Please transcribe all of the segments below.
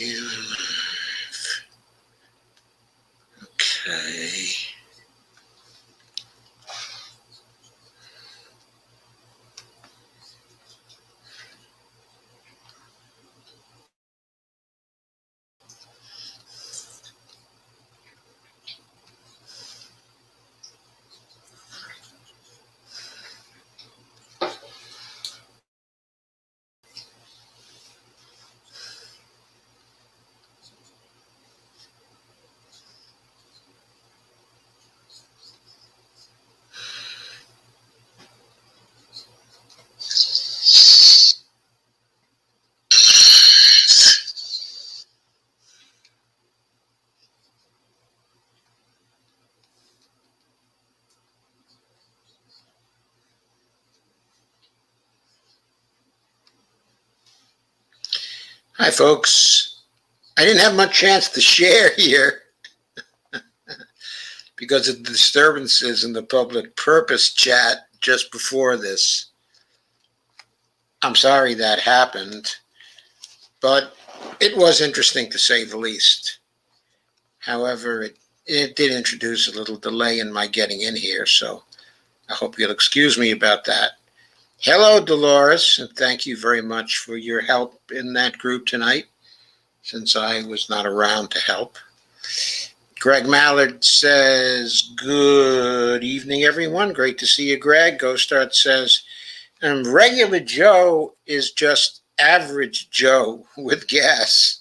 Yeah. Okay. Hi, folks. I didn't have much chance to share here because of the disturbances in the public purpose chat just before this. I'm sorry that happened, but it was interesting to say the least. However, it did introduce a little delay in my getting in here, so I hope you'll excuse me about that. Hello, Dolores, and thank you very much for your help in that group tonight, since I was not around to help. Greg Mallard says, good evening, everyone. Great to see you, Greg. Ghostart says, regular Joe is just average Joe with gas.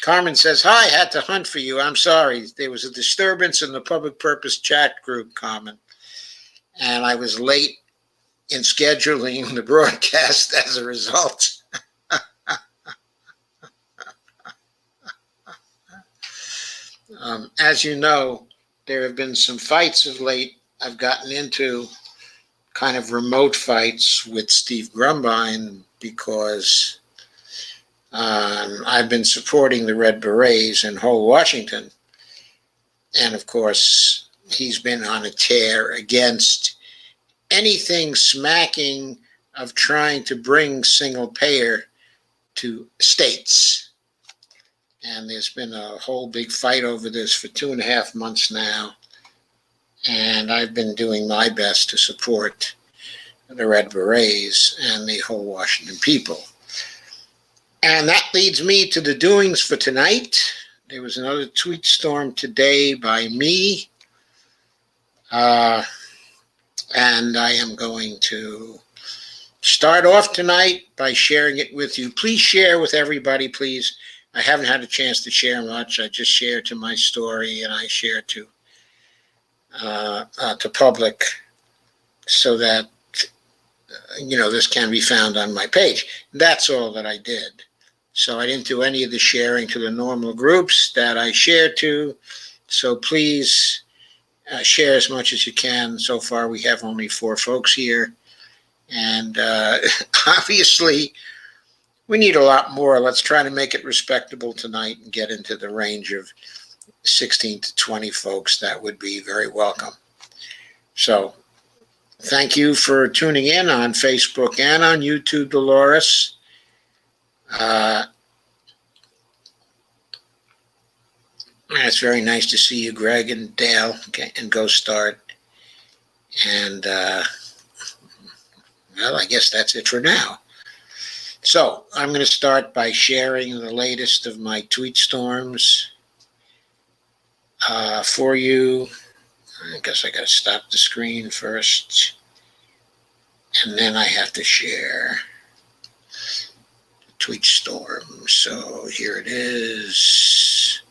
Carmen says, hi, had to hunt for you. I'm sorry. There was a disturbance in the public purpose chat group, Carmen, and I was late in scheduling the broadcast as a result. As you know, there have been some fights of late. I've gotten into kind of remote fights with Steve Grumbine because I've been supporting the Red Berets in Hull, Washington. And of course, he's been on a tear against anything smacking of trying to bring single payer to states. And there's been a whole big fight over this for 2.5 months now. And I've been doing my best to support the Red Berets and the whole Washington people. And that leads me to the doings for tonight. There was another tweet storm today by me. And I am going to start off tonight by sharing it with you. Please share with everybody, please. I haven't had a chance to share much. I just share to my story and I share to public so that, this can be found on my page. That's all that I did. So I didn't do any of the sharing to the normal groups that I share to. So please share as much as you can. So far, we have only 4 folks here. And obviously, we need a lot more. Let's try to make it respectable tonight and get into the range of 16 to 20 folks. That would be very welcome. So thank you for tuning in on Facebook and on YouTube, Dolores. It's very nice to see you, Greg and Dale, and Ghostart. And, I guess that's it for now. So I'm going to start by sharing the latest of my tweet storms for you. I guess I got to stop the screen first. And then I have to share the tweet storm. So here it is.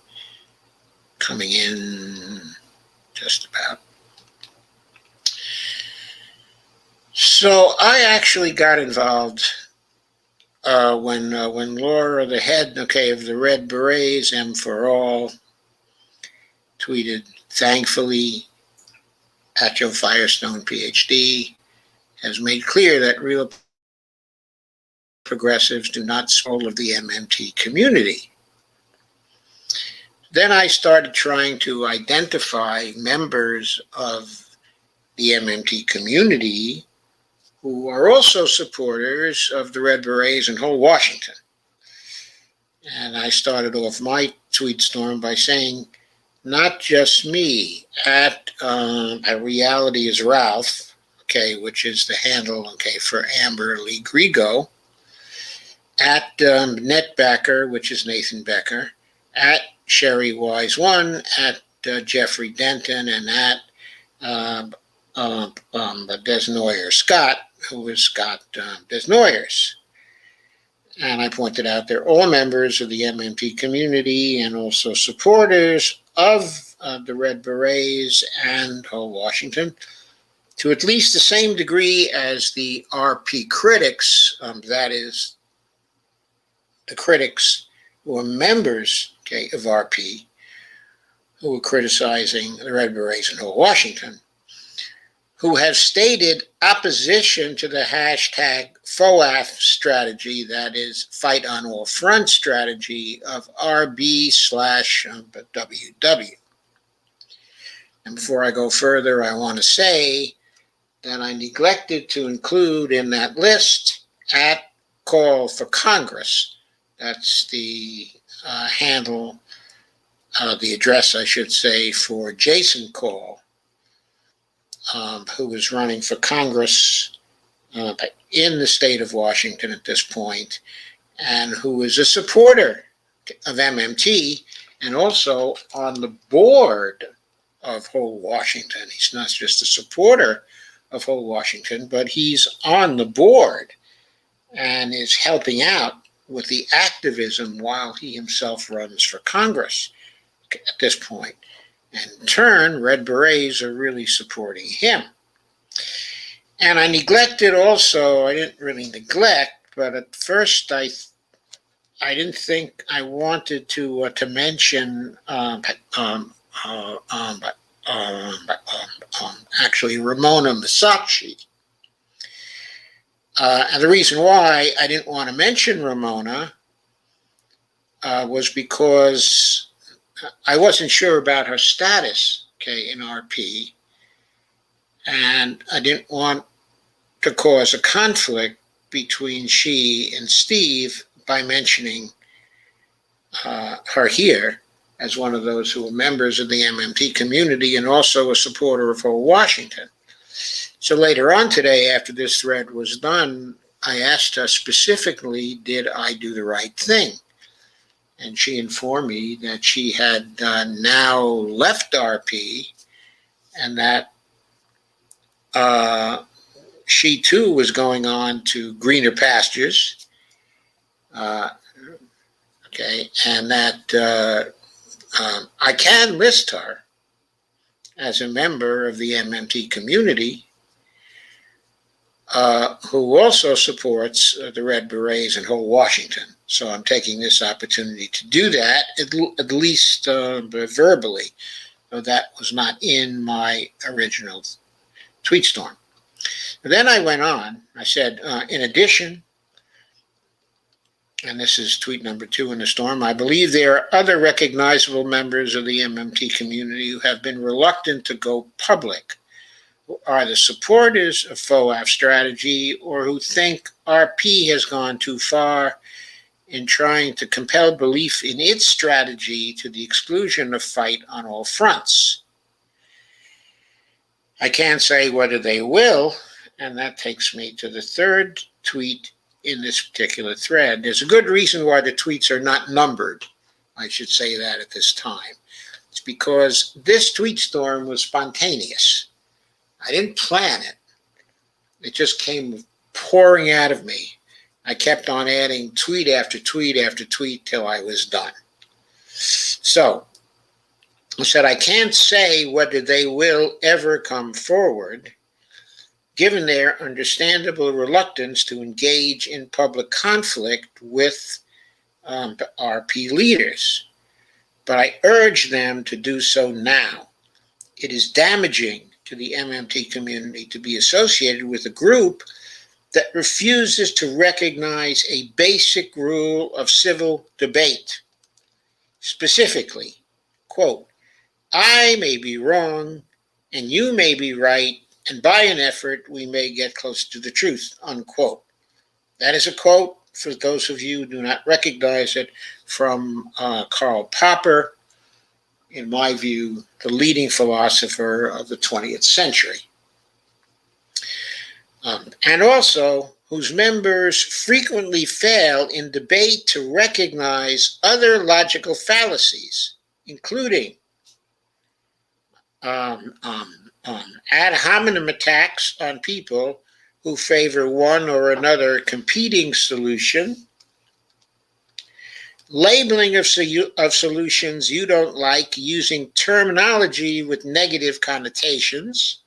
Coming in just about. So I actually got involved when Laura, the head, of the Red Berets, M for All, tweeted, thankfully, at Joe Firestone, PhD, has made clear that real progressives do not soul of the MMT community. Then I started trying to identify members of the MMT community who are also supporters of the Red Berets in whole Washington. And I started off my tweet storm by saying, not just me, at Reality is Ralph, okay, which is the handle, okay, for Amber Lee Grigo, at Netbacker, which is Nathan Becker, at Sherry Wise One, at Jeffrey Denton, and at Desnoyer Scott, who is Scott Desnoyers. And I pointed out they're all members of the MMT community and also supporters of the Red Berets and Ho Washington to at least the same degree as the RP critics, that is, the critics who are members, okay, of RP, who were criticizing the Red Berets and Ho Washington, who have stated opposition to the hashtag FOAF strategy, that is, Fight on All Fronts strategy of RB/WW. And before I go further, I want to say that I neglected to include in that list at Call for Congress. That's the handle, the address, I should say, for Jason Call, who is running for Congress in the state of Washington at this point, and who is a supporter of MMT and also on the board of Ho Washington. He's not just a supporter of Ho Washington, but he's on the board and is helping out with the activism while he himself runs for Congress at this point. And in turn, Red Berets are really supporting him. And I neglected also, I didn't really neglect, but at first I didn't think I wanted to mention actually Ramona Masacci. And the reason why I didn't want to mention Ramona was because I wasn't sure about her status, okay, in RP, and I didn't want to cause a conflict between she and Steve by mentioning her here as one of those who are members of the MMT community and also a supporter of Ho Washington. So later on today, after this thread was done, I asked her specifically, did I do the right thing? And she informed me that she had now left RP and that she too was going on to greener pastures, okay, and that I can list her as a member of the MMT community who also supports the Red Berets and Ho Washington. So I'm taking this opportunity to do that, at least verbally, though that was not in my original tweet storm. And then I went on, I said, in addition, and this is tweet number 2 in the storm, I believe there are other recognizable members of the MMT community who have been reluctant to go public, who are the supporters of FOAF strategy or who think RP has gone too far in trying to compel belief in its strategy to the exclusion of fight on all fronts. I can't say whether they will, and that takes me to the third tweet in this particular thread. There's a good reason why the tweets are not numbered. I should say that at this time. It's because this tweet storm was spontaneous. I didn't plan it. It just came pouring out of me. I kept on adding tweet after tweet after tweet till I was done. So I said, I can't say whether they will ever come forward, given their understandable reluctance to engage in public conflict with RP leaders. But I urge them to do so now. It is damaging to the MMT community to be associated with a group that refuses to recognize a basic rule of civil debate. Specifically, quote, I may be wrong and you may be right, and by an effort we may get close to the truth, unquote. That is a quote for those of you who do not recognize it, from Karl Popper, in my view, the leading philosopher of the 20th century. And also whose members frequently fail in debate to recognize other logical fallacies, including ad hominem attacks on people who favor one or another competing solution, labeling of solutions you don't like using terminology with negative connotations,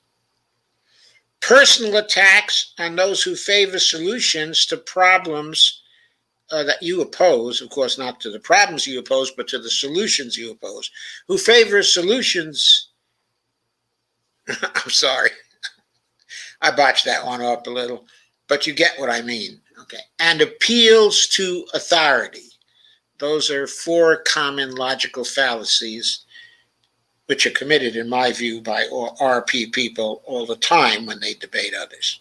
personal attacks on those who favor solutions to problems that you oppose, of course, not to the problems you oppose, but to the solutions you oppose, who favor solutions. I'm sorry, I botched that one up a little, but you get what I mean. Okay. And appeals to authority. Those are 4 common logical fallacies which are committed, in my view, by RP people all the time when they debate others.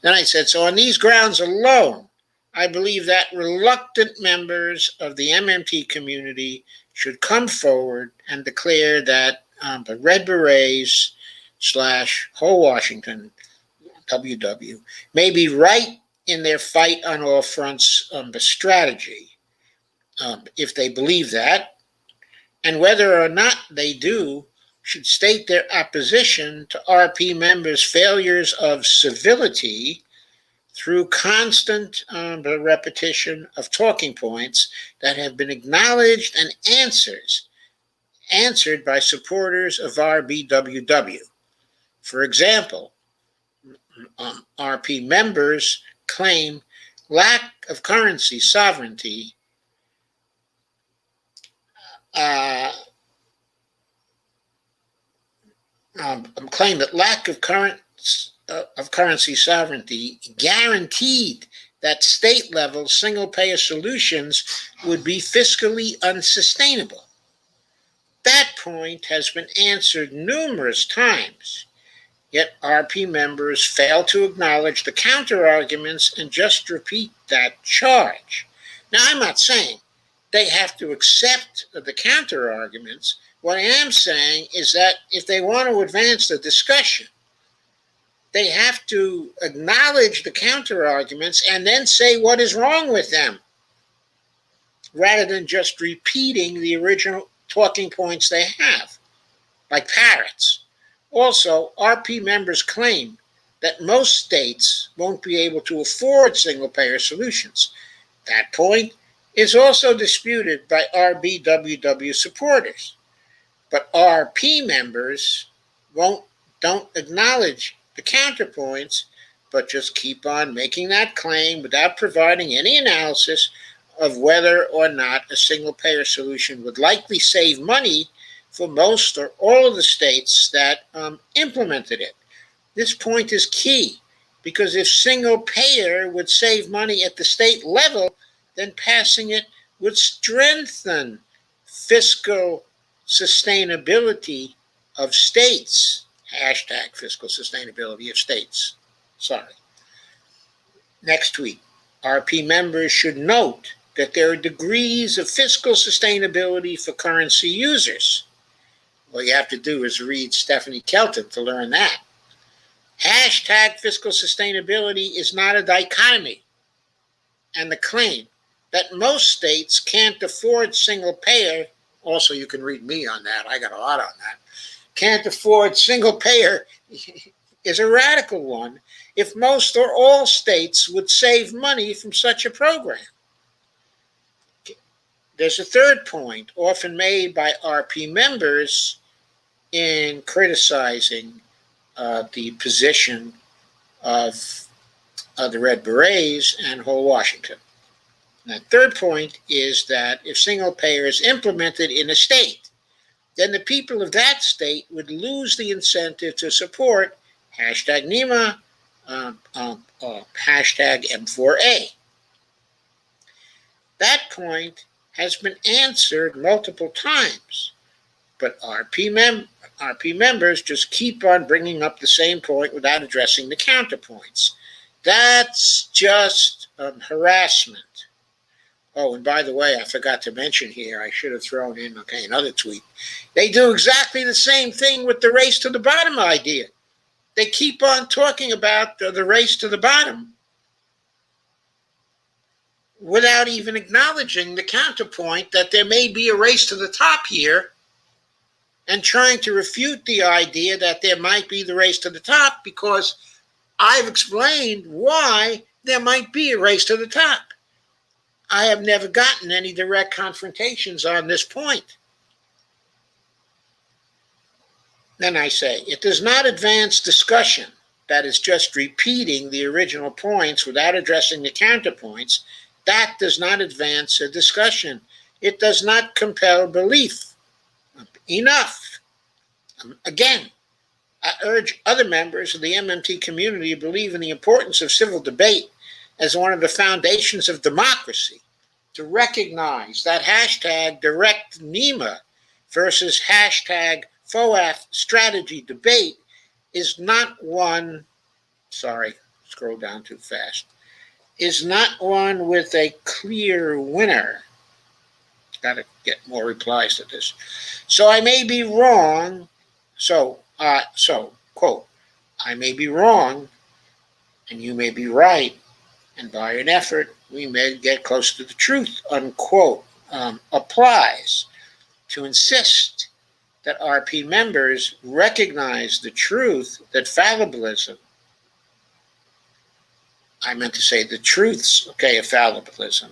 Then I said, so on these grounds alone, I believe that reluctant members of the MMT community should come forward and declare that the Red Berets / whole Washington, WW, may be right in their fight on all fronts the strategy, if they believe that, and whether or not they do, should state their opposition to RP members' failures of civility through constant repetition of talking points that have been acknowledged and answered by supporters of RBWW. For example, RP members claim lack of currency sovereignty claim that lack of currency sovereignty guaranteed that state-level single-payer solutions would be fiscally unsustainable. That point has been answered numerous times, yet RP members fail to acknowledge the counter-arguments and just repeat that charge. Now, I'm not saying they have to accept the counter-arguments. What I am saying is that if they want to advance the discussion, they have to acknowledge the counter-arguments and then say what is wrong with them, rather than just repeating the original talking points they have, like parrots. Also, RP members claim that most states won't be able to afford single-payer solutions. That point is also disputed by RBWW supporters. But RP members don't acknowledge the counterpoints, but just keep on making that claim without providing any analysis of whether or not a single-payer solution would likely save money for most or all of the states that implemented it. This point is key, because if single-payer would save money at the state level, then passing it would strengthen fiscal sustainability of states. Hashtag fiscal sustainability of states. Sorry. Next tweet. RP members should note that there are degrees of fiscal sustainability for currency users. All you have to do is read Stephanie Kelton to learn that. Hashtag fiscal sustainability is not a dichotomy. And the claim that most states can't afford single payer, also you can read me on that, I got a lot on that, can't afford single payer is a radical one if most or all states would save money from such a program. There's a third point often made by RP members in criticizing the position of the Red Berets and whole Washington. And the third point is that if single payer is implemented in a state, then the people of that state would lose the incentive to support hashtag NEMA, hashtag M4A. That point has been answered multiple times, but RP members just keep on bringing up the same point without addressing the counterpoints. That's just harassment. Oh, and by the way, I forgot to mention here, I should have thrown in, another tweet. They do exactly the same thing with the race to the bottom idea. They keep on talking about the race to the bottom without even acknowledging the counterpoint that there may be a race to the top here, and trying to refute the idea that there might be the race to the top, because I've explained why there might be a race to the top. I have never gotten any direct confrontations on this point. Then I say, it does not advance discussion. That is just repeating the original points without addressing the counterpoints. That does not advance a discussion. It does not compel belief. Enough. Again, I urge other members of the MMT community to believe in the importance of civil debate as one of the foundations of democracy, to recognize that hashtag direct NEMA versus hashtag FOAF strategy debate is not one, scroll down too fast, is not one with a clear winner. Got to get more replies to this. So I may be wrong. Quote, I may be wrong and you may be right, and by an effort we may get close to the truth, unquote, applies to insist that RP members recognize the truth that fallibilism, I meant to say the truths, of fallibilism,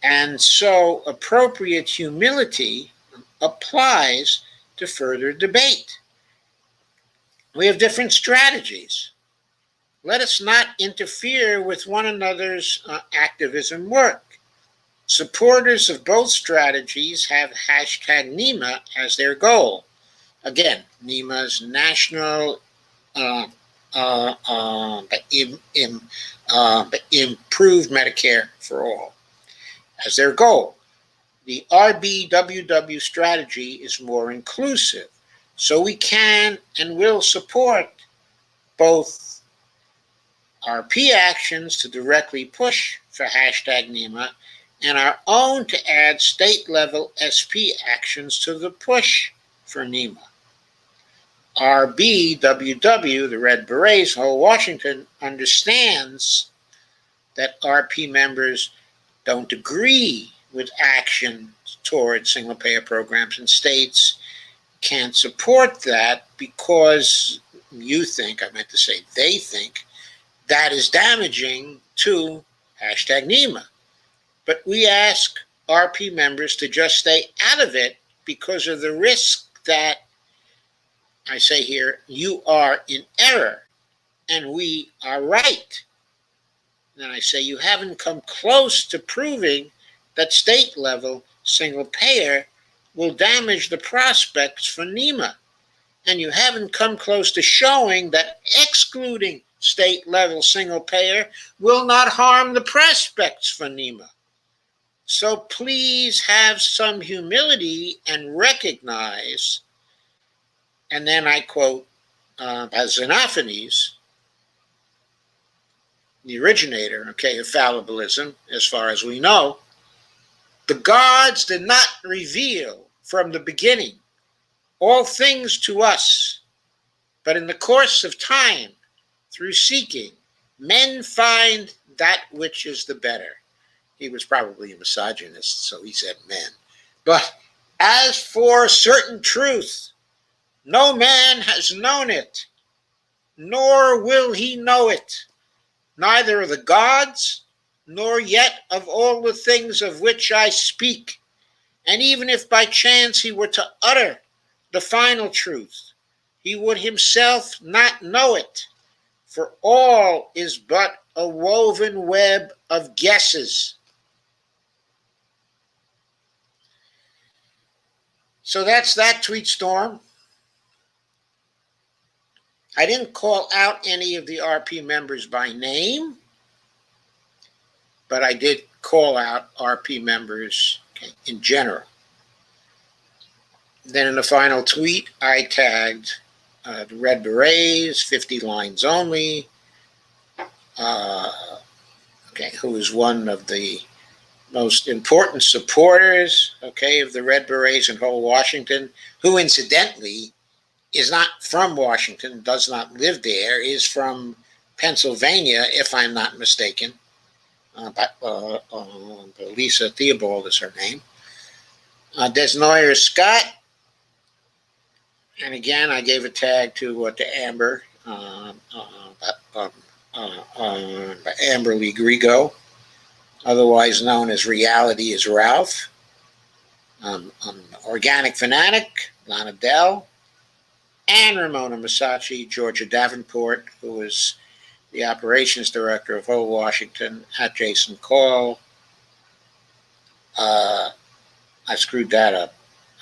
and so appropriate humility applies to further debate. We have different strategies. Let us not interfere with one another's activism work. Supporters of both strategies have hashtag NEMA as their goal. Again, NEMA's National Improved Medicare for All as their goal. The RBWW strategy is more inclusive, so we can and will support both RP actions to directly push for hashtag NEMA and our own to add state-level SP actions to the push for NEMA. RBWW, the Red Berets, whole Washington, understands that RP members don't agree with action towards single-payer programs, and states can't support that because they think, that is damaging to hashtag NEMA. But we ask RP members to just stay out of it because of the risk that, I say here, you are in error and we are right. And I say you haven't come close to proving that state-level single-payer will damage the prospects for NEMA. And you haven't come close to showing that excluding state-level single-payer will not harm the prospects for NEMA. So please have some humility and recognize, and then I quote Xenophanes, the originator, of fallibilism, as far as we know, the gods did not reveal from the beginning all things to us, but in the course of time, through seeking, men find that which is the better. He was probably a misogynist, so he said men. But as for certain truth, no man has known it, nor will he know it, neither of the gods, nor yet of all the things of which I speak. And even if by chance he were to utter the final truth, he would himself not know it, for all is but a woven web of guesses. So that's that tweet storm. I didn't call out any of the RP members by name, but I did call out RP members in general. Then in the final tweet, I tagged the Red Berets, 50 lines only, who is one of the most important supporters, okay, of the Red Berets in whole Washington, who incidentally is not from Washington, does not live there, is from Pennsylvania, if I'm not mistaken. Lisa Theobald is her name. Desnoyer Scott, and again, I gave a tag to Amber, Amber Lee Grigo, otherwise known as Reality is Ralph. Organic Fanatic, Lana Dell, and Ramona Masacci, Georgia Davenport, who is the operations director of Whole Washington, at Jason Call. I screwed that up.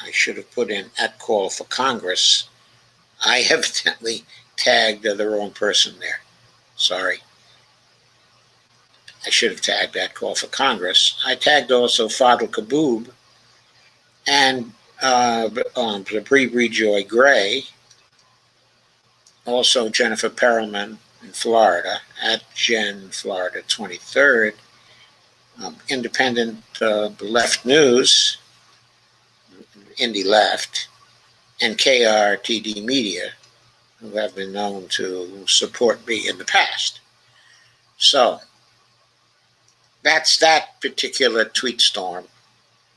I should have put in at Call for Congress. I evidently tagged the wrong person there. Sorry. I should have tagged at Call for Congress. I tagged also Fadl Kaboub and Bree Joy Gray, also Jennifer Perelman in Florida, at Jen Florida 23rd, Independent Left News, Indie Left, and KRTD Media, who have been known to support me in the past. So that's that particular tweet storm.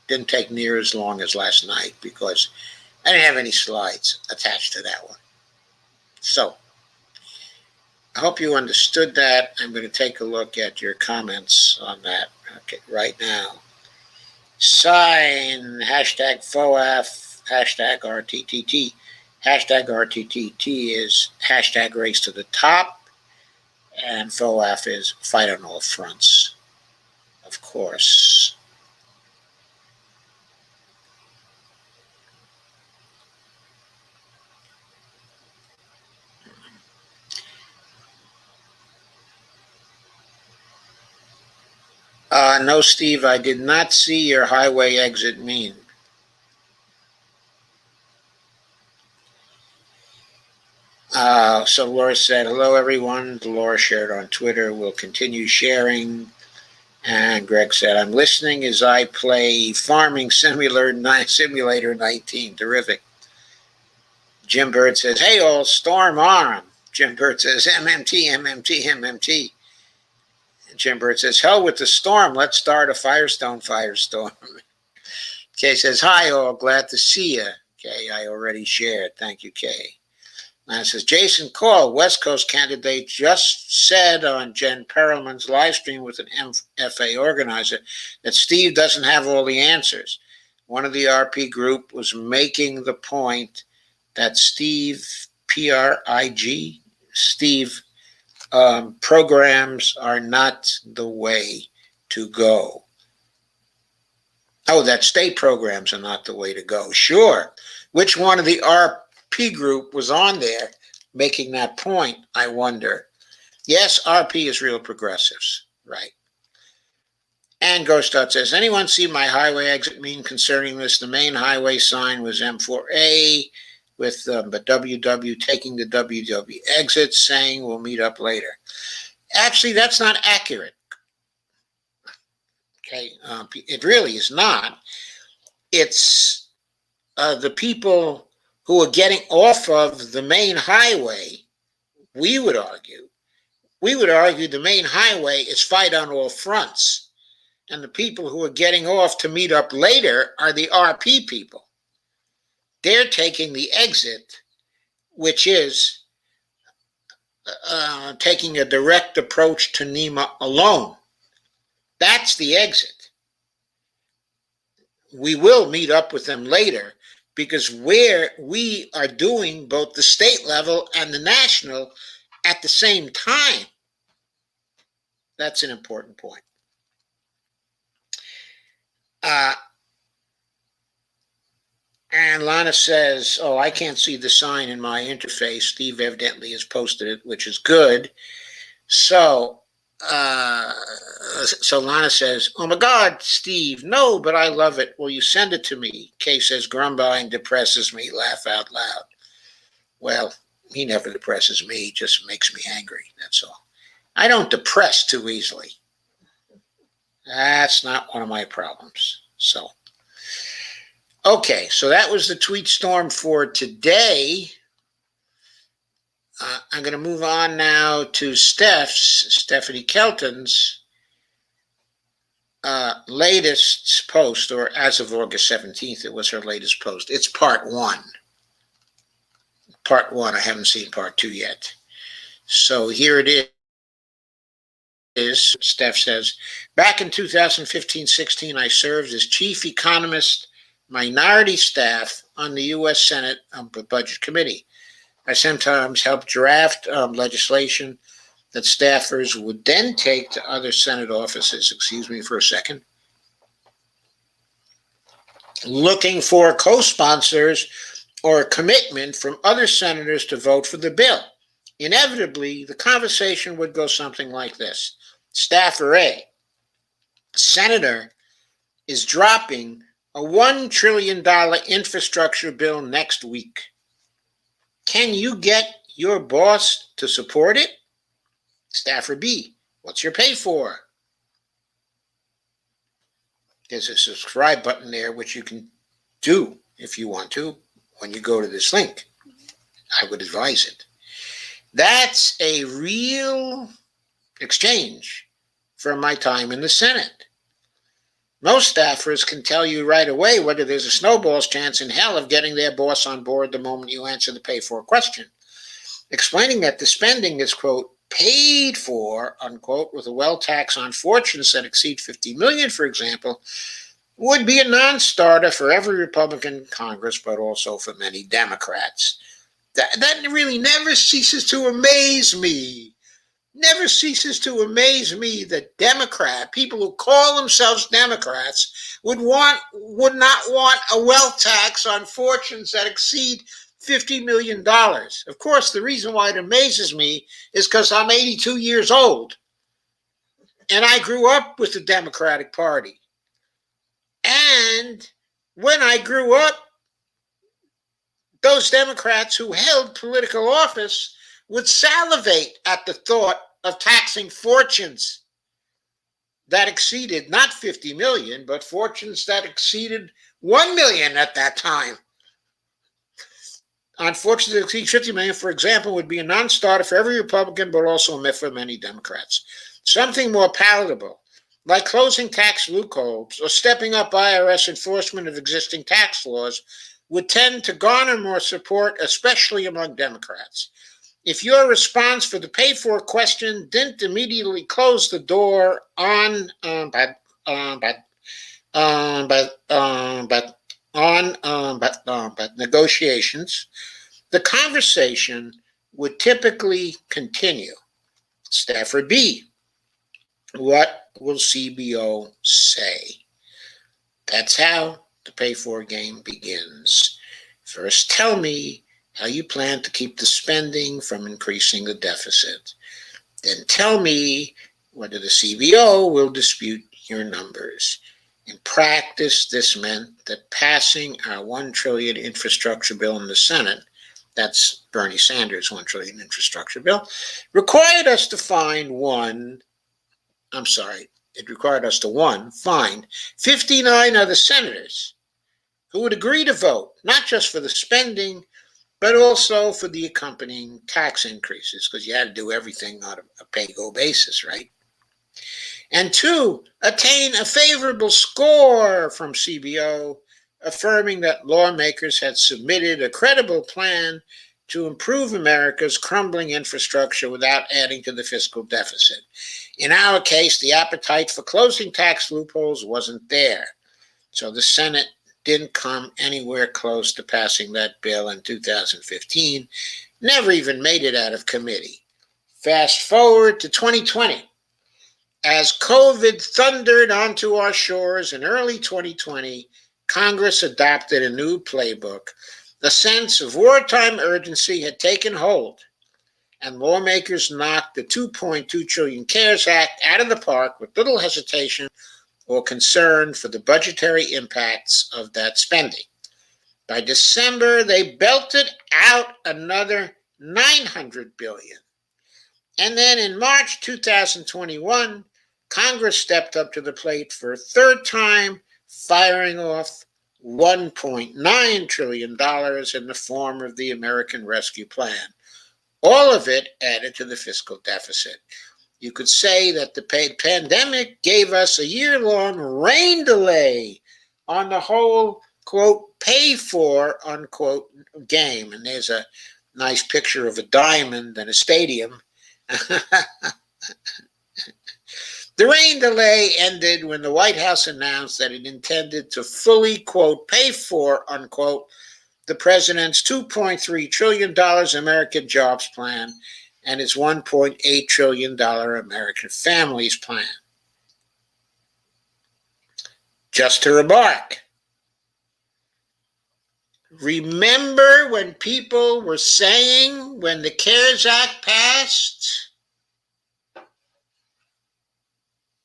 Didn't take near as long as last night because I didn't have any slides attached to that one. So I hope you understood that. I'm going to take a look at your comments on that right now. Sign hashtag FOAF, hashtag RTTT. Hashtag RTTT is hashtag race to the top, and FOAF is fight on all fronts, of course. No, Steve, I did not see your highway exit meme. So Laura said, hello, everyone. Laura shared on Twitter. We'll continue sharing. And Greg said, I'm listening as I play Farming Simulator 19. Terrific. Jim Bird says, hey, all, storm on. Jim Bird says, MMT, MMT, MMT. Jim Bird says, hell with the storm. Let's start a firestorm. Kay says, hi, all. Glad to see you. Kay, I already shared. Thank you, Kay. And it says, Jason Call, West Coast candidate, just said on Jen Perelman's live stream with an MFA organizer that Steve doesn't have all the answers. One of the RP group was making the point that Steve, P-R-I-G, Steve, programs are not the way to go. Oh, that state programs are not the way to go. Sure. Which one of the RP group was on there making that point, I wonder. Yes, RP is real progressives, right? And Ghostot says, anyone see my highway exit meme concerning this? The main highway sign was M4A with the WW taking the WW exit, saying we'll meet up later. Actually, that's not accurate. Okay, it really is not. It's the people who are getting off of the main highway. We would argue the main highway is fight on all fronts, and the people who are getting off to meet up later are the RP people. They're taking the exit, which is taking a direct approach to Nema alone. That's the exit. We will meet up with them later because we are doing both the state level and the national at the same time. That's an important point. And Lana says, oh, I can't see the sign in my interface. Steve evidently has posted it, which is good. So Lana says, oh my God, Steve, no, but I love it. Will you send it to me? Kay says, grumbling depresses me, laugh out loud. Well, he never depresses me, he just makes me angry, that's all. I don't depress too easily. That's not one of my problems. So, okay, so that was the tweet storm for today. I'm going to move on now to Stephanie Kelton's latest post, or as of August 17th, it was her latest post. It's part one. Part one. I haven't seen part two yet. So here it is. Steph says, back in 2015-16, I served as chief economist, minority staff on the U.S. Senate Budget Committee. I sometimes helped draft legislation that staffers would then take to other Senate offices. Excuse me for a second. Looking for co-sponsors or a commitment from other senators to vote for the bill. Inevitably, the conversation would go something like this. Staffer A, Senator is dropping a $1 trillion infrastructure bill next week. Can you get your boss to support it? Staffer B, what's your pay for? There's a subscribe button there, which you can do if you want to when you go to this link. I would advise it. That's a real exchange from my time in the Senate. Most staffers can tell you right away whether there's a snowball's chance in hell of getting their boss on board the moment you answer the pay for question. Explaining that the spending is, quote, paid for, unquote, with a wealth tax on fortunes that exceed $50 million, for example, would be a non-starter for every Republican in Congress, but also for many Democrats. That really never ceases to amaze me. Never ceases to amaze me that people who call themselves Democrats would not want a wealth tax on fortunes that exceed $50 million. Of course, the reason why it amazes me is because I'm 82 years old and I grew up with the Democratic Party. And when I grew up, those Democrats who held political office would salivate at the thought of taxing fortunes that exceeded not 50 million, but fortunes that exceeded 1 million at that time. On fortunes that exceed 50 million, for example, would be a non-starter for every Republican, but also a myth for many Democrats. Something more palatable, like closing tax loopholes or stepping up IRS enforcement of existing tax laws, would tend to garner more support, especially among Democrats. If your response for the pay-for question didn't immediately close the door on negotiations, the conversation would typically continue. Staffer B, what will CBO say? That's how the pay-for game begins. First, tell me how you plan to keep the spending from increasing the deficit. Then tell me whether the CBO will dispute your numbers. In practice, this meant that passing our $1 trillion infrastructure bill in the Senate, that's Bernie Sanders' $1 trillion infrastructure bill, required us to find find 59 other senators who would agree to vote, not just for the spending, but also for the accompanying tax increases, because you had to do everything on a pay-go basis, right? And two, attain a favorable score from CBO, affirming that lawmakers had submitted a credible plan to improve America's crumbling infrastructure without adding to the fiscal deficit. In our case, the appetite for closing tax loopholes wasn't there, so the Senate didn't come anywhere close to passing that bill in 2015, never even made it out of committee. Fast forward to 2020. As COVID thundered onto our shores in early 2020, Congress adopted a new playbook. The sense of wartime urgency had taken hold, and lawmakers knocked the $2.2 trillion CARES Act out of the park with little hesitation or concern for the budgetary impacts of that spending. By December, they belted out another $900 billion. And then in March 2021, Congress stepped up to the plate for a third time, firing off $1.9 trillion in the form of the American Rescue Plan. All of it added to the fiscal deficit. You could say that the pandemic gave us a year-long rain delay on the whole, quote, pay for, unquote, game. And there's a nice picture of a diamond and a stadium. The rain delay ended when the White House announced that it intended to fully, quote, pay for, unquote, the president's $2.3 trillion American Jobs Plan and its $1.8 trillion American Families Plan. Just to remark, remember when people were saying, when the CARES Act passed,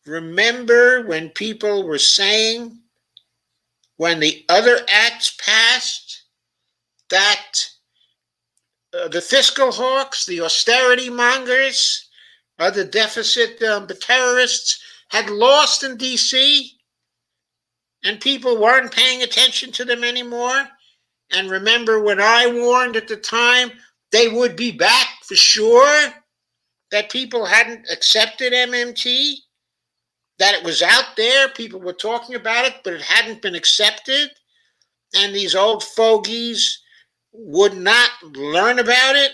remember when people were saying, when the other acts passed, that the fiscal hawks, the austerity mongers, the deficit terrorists had lost in D.C., and people weren't paying attention to them anymore? And remember when I warned at the time they would be back for sure, that people hadn't accepted MMT? That it was out there, people were talking about it, but it hadn't been accepted, and these old fogies would not learn about it,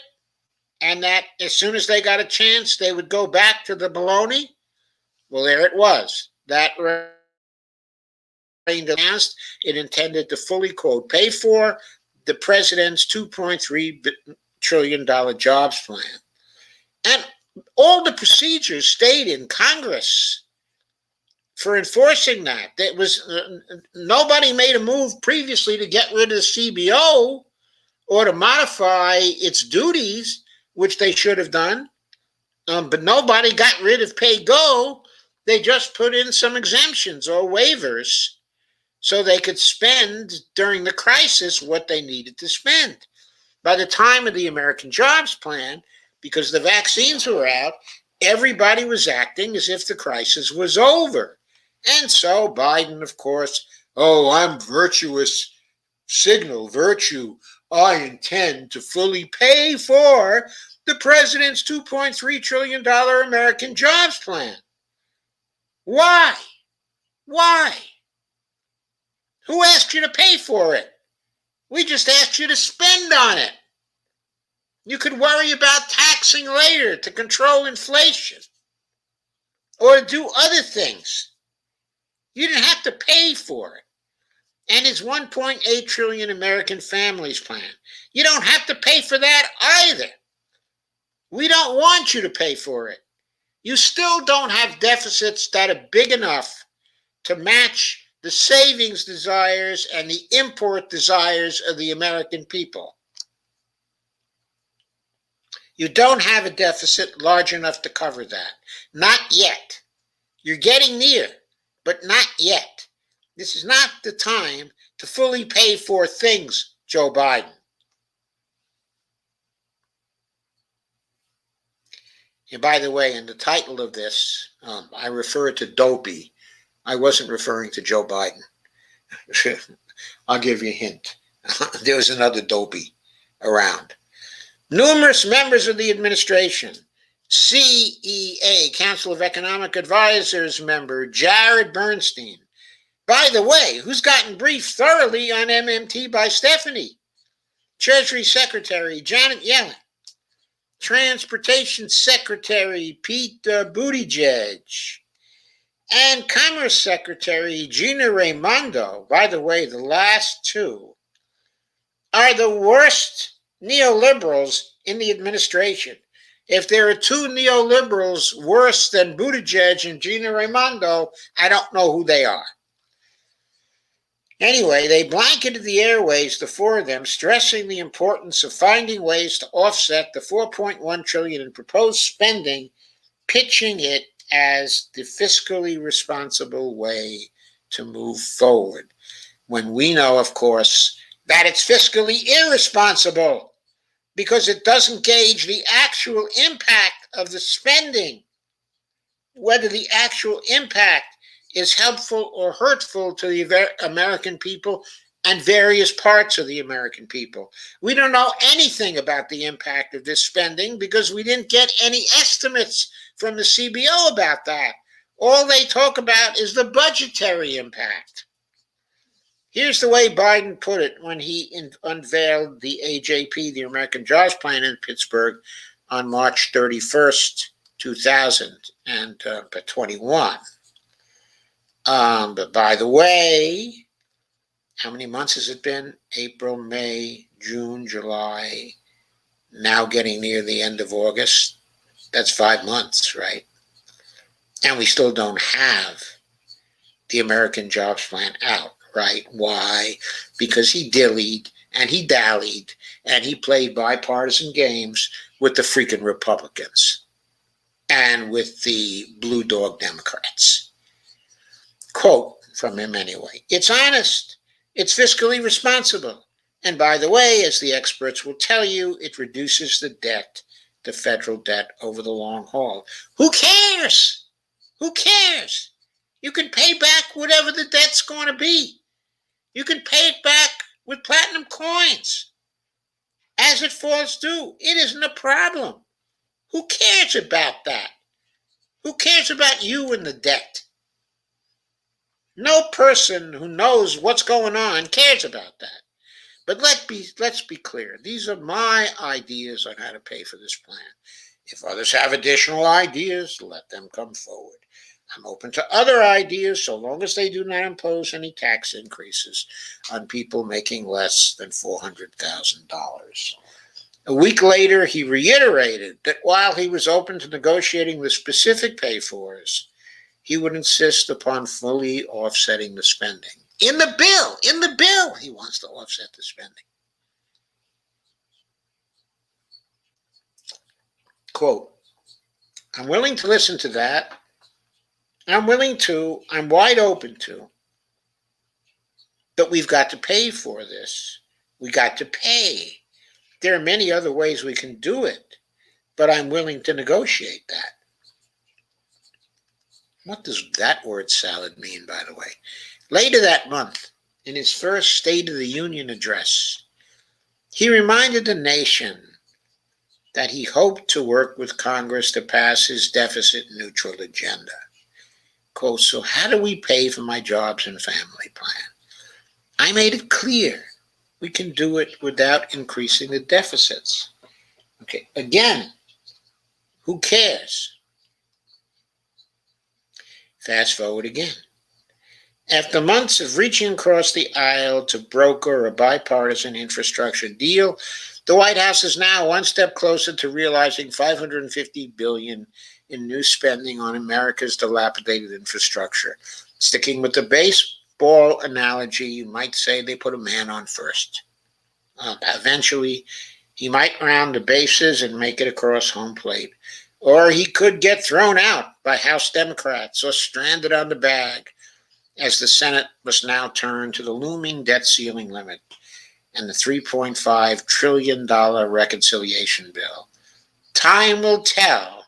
and that as soon as they got a chance, they would go back to the baloney? Well, there it was. That announced it intended to fully, quote, pay for the president's $2.3 trillion jobs plan. And all the procedures stayed in Congress for enforcing that. There was nobody made a move previously to get rid of the CBO or to modify its duties, which they should have done. But nobody got rid of pay-go. They just put in some exemptions or waivers so they could spend during the crisis what they needed to spend. By the time of the American Jobs Plan, because the vaccines were out, everybody was acting as if the crisis was over. And so Biden, of course, oh, I'm virtuous, signal virtue. I intend to fully pay for the president's $2.3 trillion American Jobs Plan. Why? Why? Who asked you to pay for it? We just asked you to spend on it. You could worry about taxing later to control inflation or to do other things. You didn't have to pay for it. And its $1.8 trillion American Families Plan. You don't have to pay for that either. We don't want you to pay for it. You still don't have deficits that are big enough to match the savings desires and the import desires of the American people. You don't have a deficit large enough to cover that. Not yet. You're getting near, but not yet. This is not the time to fully pay for things, Joe Biden. And by the way, in the title of this, I refer to Dopey. I wasn't referring to Joe Biden. I'll give you a hint. There was another Dopey around. Numerous members of the administration, CEA, Council of Economic Advisors member Jared Bernstein, by the way, who's gotten briefed thoroughly on MMT by Stephanie, Treasury Secretary Janet Yellen, Transportation Secretary Pete Buttigieg, and Commerce Secretary Gina Raimondo. By the way, the last two are the worst neoliberals in the administration. If there are two neoliberals worse than Buttigieg and Gina Raimondo, I don't know who they are. Anyway, they blanketed the airways, the four of them, stressing the importance of finding ways to offset the $4.1 trillion in proposed spending, pitching it as the fiscally responsible way to move forward. When we know, of course, that it's fiscally irresponsible because it doesn't gauge the actual impact of the spending. whether the actual impact is helpful or hurtful to the American people and various parts of the American people. We don't know anything about the impact of this spending because we didn't get any estimates from the CBO about that. All they talk about is the budgetary impact. Here's the way Biden put it when he unveiled the AJP, the American Jobs Plan, in Pittsburgh on March 31st, 2021. But by the way, how many months has it been? April, May, June, July, now getting near the end of August. That's 5 months, right? And we still don't have the American Jobs Plan out, right? Why? Because he dillied and he dallied and he played bipartisan games with the freaking Republicans and with the Blue Dog Democrats. Quote from him anyway. It's honest. It's fiscally responsible. And by the way, as the experts will tell you, it reduces the debt, the federal debt, over the long haul. Who cares? Who cares? You can pay back whatever the debt's going to be. You can pay it back with platinum coins as it falls due. It isn't a problem. Who cares about that? Who cares about you and the debt? No person who knows what's going on cares about that. But let's be clear. These are my ideas on how to pay for this plan. If others have additional ideas, let them come forward. I'm open to other ideas so long as they do not impose any tax increases on people making less than $400,000. A week later, he reiterated that while he was open to negotiating the specific pay-fors, he would insist upon fully offsetting the spending. In the bill, he wants to offset the spending. Quote, I'm willing to listen to that. I'm wide open to, but we've got to pay for this. We got to pay. There are many other ways we can do it, but I'm willing to negotiate that. What does that word salad mean, by the way? Later that month, in his first State of the Union address, he reminded the nation that he hoped to work with Congress to pass his deficit-neutral agenda. Quote, so how do we pay for my jobs and family plan? I made it clear we can do it without increasing the deficits. Okay, again, who cares? Fast forward again. After months of reaching across the aisle to broker a bipartisan infrastructure deal, the White House is now one step closer to realizing $550 billion in new spending on America's dilapidated infrastructure. Sticking with the baseball analogy, you might say they put a man on first. Eventually, he might round the bases and make it across home plate. Or he could get thrown out by House Democrats or stranded on the bag, as the Senate must now turn to the looming debt ceiling limit and the $3.5 trillion reconciliation bill. Time will tell.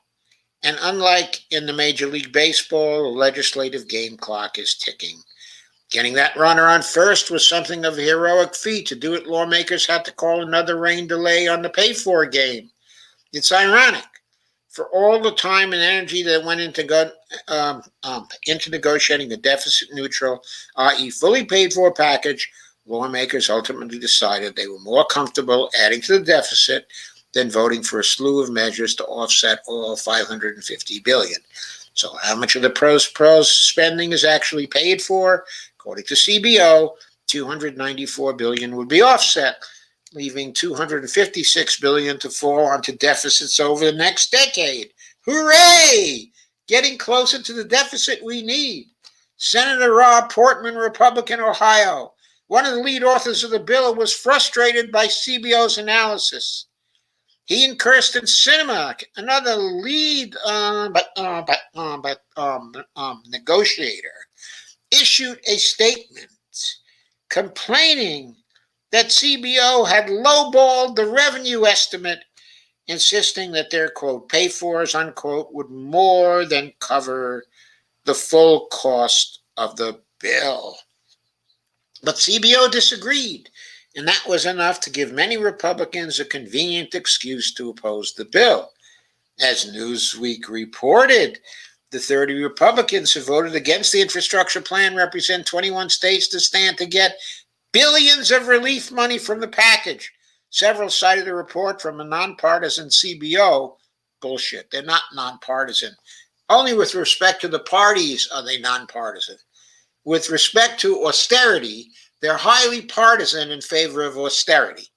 And unlike in the Major League Baseball, the legislative game clock is ticking. Getting that runner on first was something of a heroic feat. To do it, lawmakers had to call another rain delay on the pay-for game. It's ironic. For all the time and energy that went into negotiating the deficit-neutral, i.e. fully paid-for package, lawmakers ultimately decided they were more comfortable adding to the deficit than voting for a slew of measures to offset all $550 billion. So how much of the pros spending is actually paid for? According to CBO, $294 billion would be offset, leaving $256 billion to fall onto deficits over the next decade. Hooray! Getting closer to the deficit we need. Senator Rob Portman, Republican, Ohio, one of the lead authors of the bill, was frustrated by CBO's analysis. He and Kirsten Sinema, another lead negotiator, issued a statement complaining that CBO had lowballed the revenue estimate insisting that their, quote, pay-fors, unquote, would more than cover the full cost of the bill. But CBO disagreed, and that was enough to give many Republicans a convenient excuse to oppose the bill. As Newsweek reported, the 30 Republicans who voted against the infrastructure plan represent 21 states that stand to get billions of relief money from the package. Several cited a report from a nonpartisan CBO. Bullshit. They're not nonpartisan. Only with respect to the parties are they nonpartisan. With respect to austerity, they're highly partisan in favor of austerity.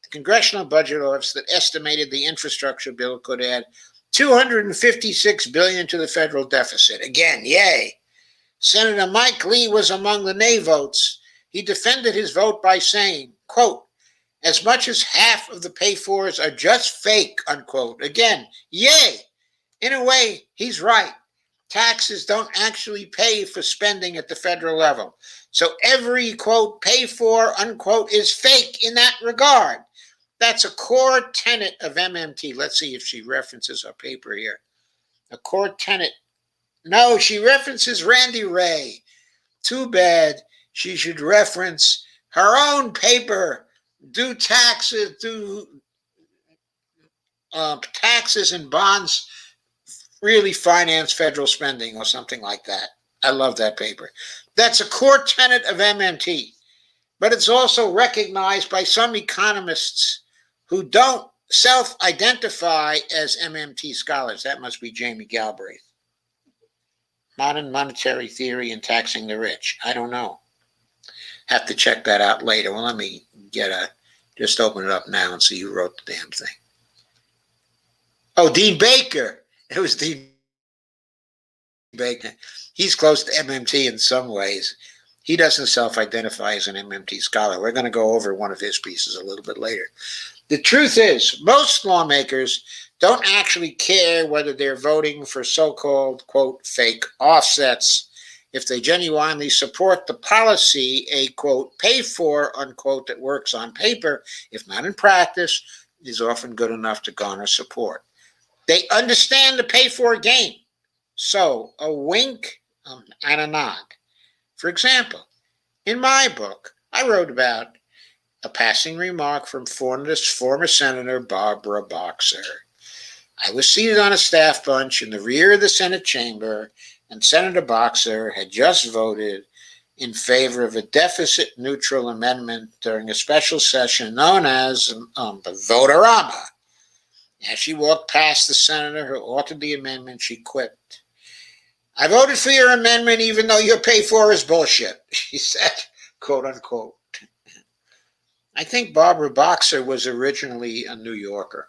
The Congressional Budget Office that estimated the infrastructure bill could add $256 billion to the federal deficit. Again, yay. Senator Mike Lee was among the nay votes. He defended his vote by saying, quote, as much as half of the pay-fors are just fake, unquote. Again, yay. In a way, he's right. Taxes don't actually pay for spending at the federal level. So every, quote, pay-for, unquote, is fake in that regard. That's a core tenet of MMT. Let's see if she references her paper here. A core tenet. No, she references Randy Ray. Too bad. She should reference her own paper. Do taxes and bonds really finance federal spending or something like that? I love that paper. That's a core tenet of MMT, but it's also recognized by some economists who don't self-identify as MMT scholars. That must be Jamie Galbraith. Modern Monetary Theory and Taxing the Rich. I don't know. Have to check that out later. Well, let me just open it up now and see who wrote the damn thing. Oh, Dean Baker. It was Dean Baker. He's close to MMT in some ways. He doesn't self-identify as an MMT scholar. We're going to go over one of his pieces a little bit later. The truth is, most lawmakers don't actually care whether they're voting for so-called, quote, fake offsets. If they genuinely support the policy, a, quote, pay for, unquote, that works on paper, if not in practice, is often good enough to garner support. They understand the pay for game. So a wink and a nod. For example, in my book, I wrote about a passing remark from former Senator Barbara Boxer. I was seated on a staff bench in the rear of the Senate chamber, and Senator Boxer had just voted in favor of a deficit-neutral amendment during a special session known as the Vote-a-Rama. As she walked past the senator who authored the amendment, she quipped, I voted for your amendment even though your pay-for is bullshit, she said, quote unquote. I think Barbara Boxer was originally a New Yorker.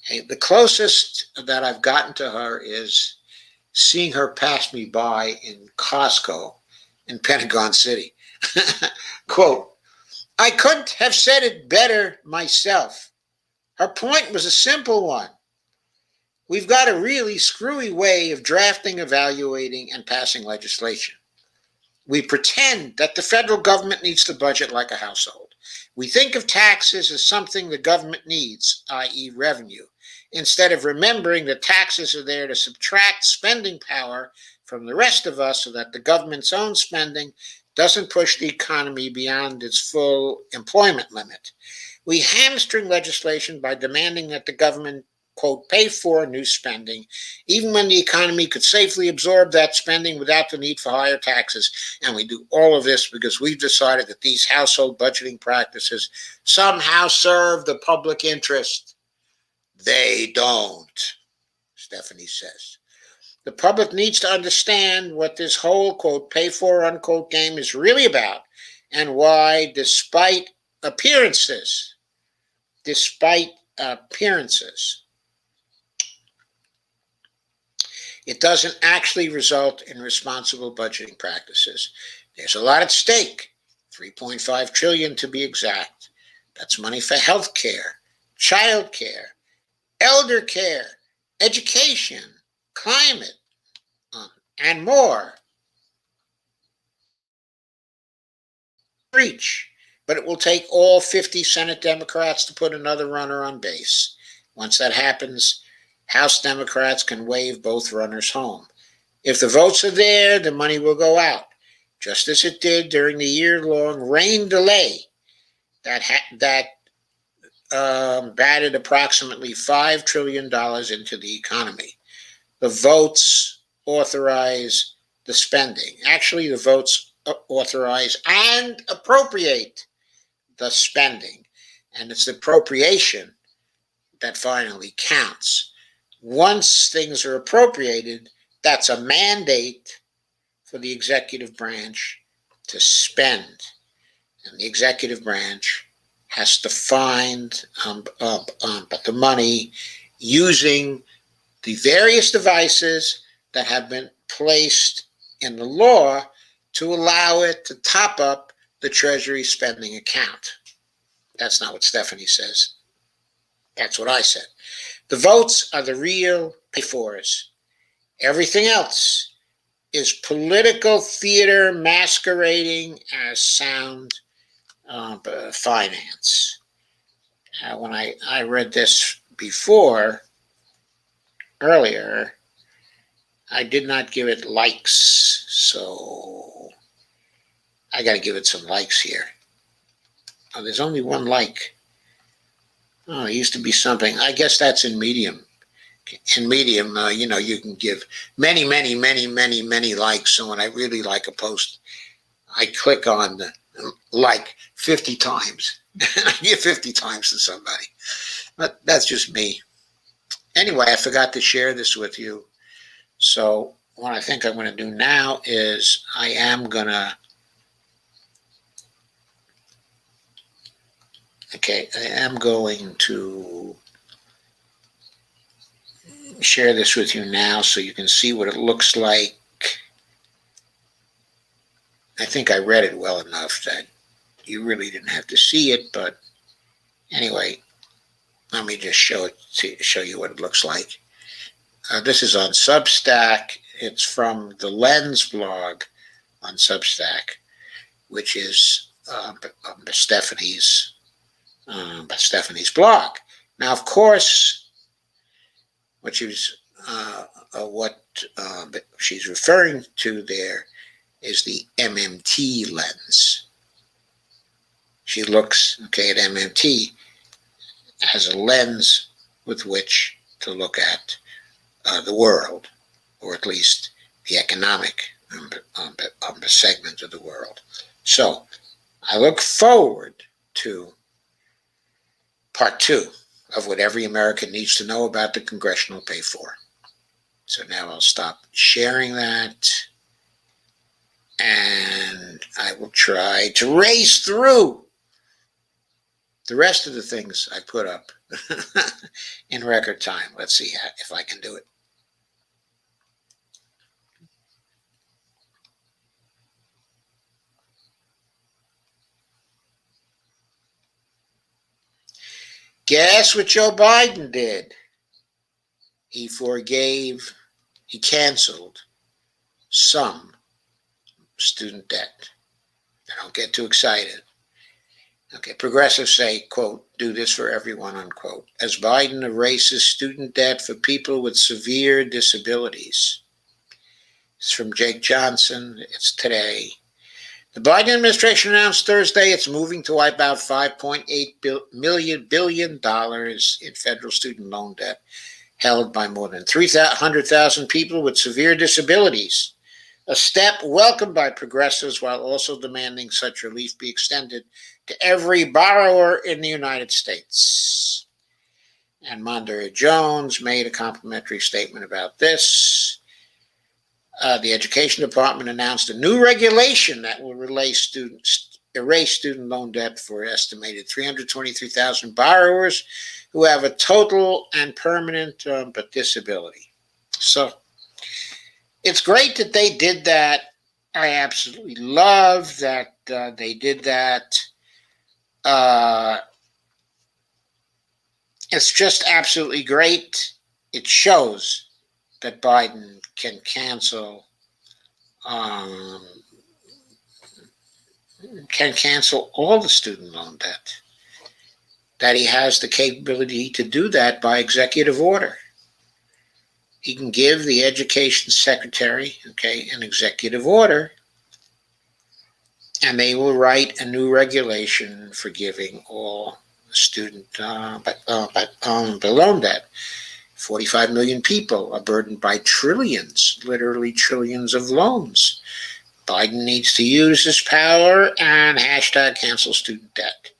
Hey, the closest that I've gotten to her is seeing her pass me by in Costco in Pentagon City. Quote, I couldn't have said it better myself. Her point was a simple one. We've got a really screwy way of drafting, evaluating, and passing legislation. We pretend that the federal government needs to budget like a household. We think of taxes as something the government needs, i.e. revenue, instead of remembering that taxes are there to subtract spending power from the rest of us so that the government's own spending doesn't push the economy beyond its full employment limit. We hamstring legislation by demanding that the government, quote, pay for new spending, even when the economy could safely absorb that spending without the need for higher taxes. And we do all of this because we've decided that these household budgeting practices somehow serve the public interest. They don't, Stephanie says. The public needs to understand what this whole, quote, pay for, unquote, game is really about and why, despite appearances, it doesn't actually result in responsible budgeting practices. There's a lot at stake, $3.5 trillion to be exact. That's money for health care, child care, elder care, education, climate, and more. Reach. but it will take all 50 Senate Democrats to put another runner on base. Once that happens, House Democrats can wave both runners home. If the votes are there, the money will go out, just as it did during the year-long rain delay that batted approximately $5 trillion into the economy. The votes authorize the spending. Actually, the votes authorize and appropriate the spending. And it's the appropriation that finally counts. Once things are appropriated, that's a mandate for the executive branch to spend. And the executive branch has to find the money using the various devices that have been placed in the law to allow it to top up the Treasury spending account. That's not what Stephanie says. That's what I said. The votes are the real pay-fors. Everything else is political theater masquerading as sound finance. When I read this before, earlier, I did not give it likes, so I got to give it some likes here. Oh, there's only one like. Oh, it used to be something. I guess that's in Medium. In Medium, you can give many, many, many, many, many likes. So when I really like a post, I click on the like 50 times. And I give 50 times to somebody. But that's just me. Anyway, I forgot to share this with you. So what I think I'm going to do now is I am going to share this with you now so you can see what it looks like. I think I read it well enough that you really didn't have to see it, but anyway, let me just show you what it looks like. This is on Substack. It's from the Lens blog on Substack, which is Stephanie's blog. Now, of course, what she's referring to there is the MMT lens. She looks at MMT as a lens with which to look at the world, or at least the economic segment of the world. So I look forward to part 2 of what every American needs to know about the congressional pay-for. So now I'll stop sharing that, and I will try to race through the rest of the things I put up in record time. Let's see if I can do it. Guess what Joe Biden did? He canceled some student debt. Don't get too excited. Progressives say, quote, do this for everyone, unquote, as Biden erases student debt for people with severe disabilities. It's from Jake Johnson. It's today. The Biden administration announced Thursday it's moving to wipe out $5.8 billion in federal student loan debt held by more than 300,000 people with severe disabilities, a step welcomed by progressives while also demanding such relief be extended to every borrower in the United States. And Mondaire Jones made a complimentary statement about this. The Education Department announced a new regulation that will erase student loan debt for estimated 323,000 borrowers who have a total and permanent disability. So it's great that they did that. I absolutely love that they did that. It's just absolutely great. It shows that Biden can cancel can cancel all the student loan debt, that he has the capability to do that by executive order. He can give the education secretary, an executive order, and they will write a new regulation for giving all student loan debt. 45 million people are burdened by trillions, literally trillions of loans. Biden needs to use his power and hashtag cancel student debt.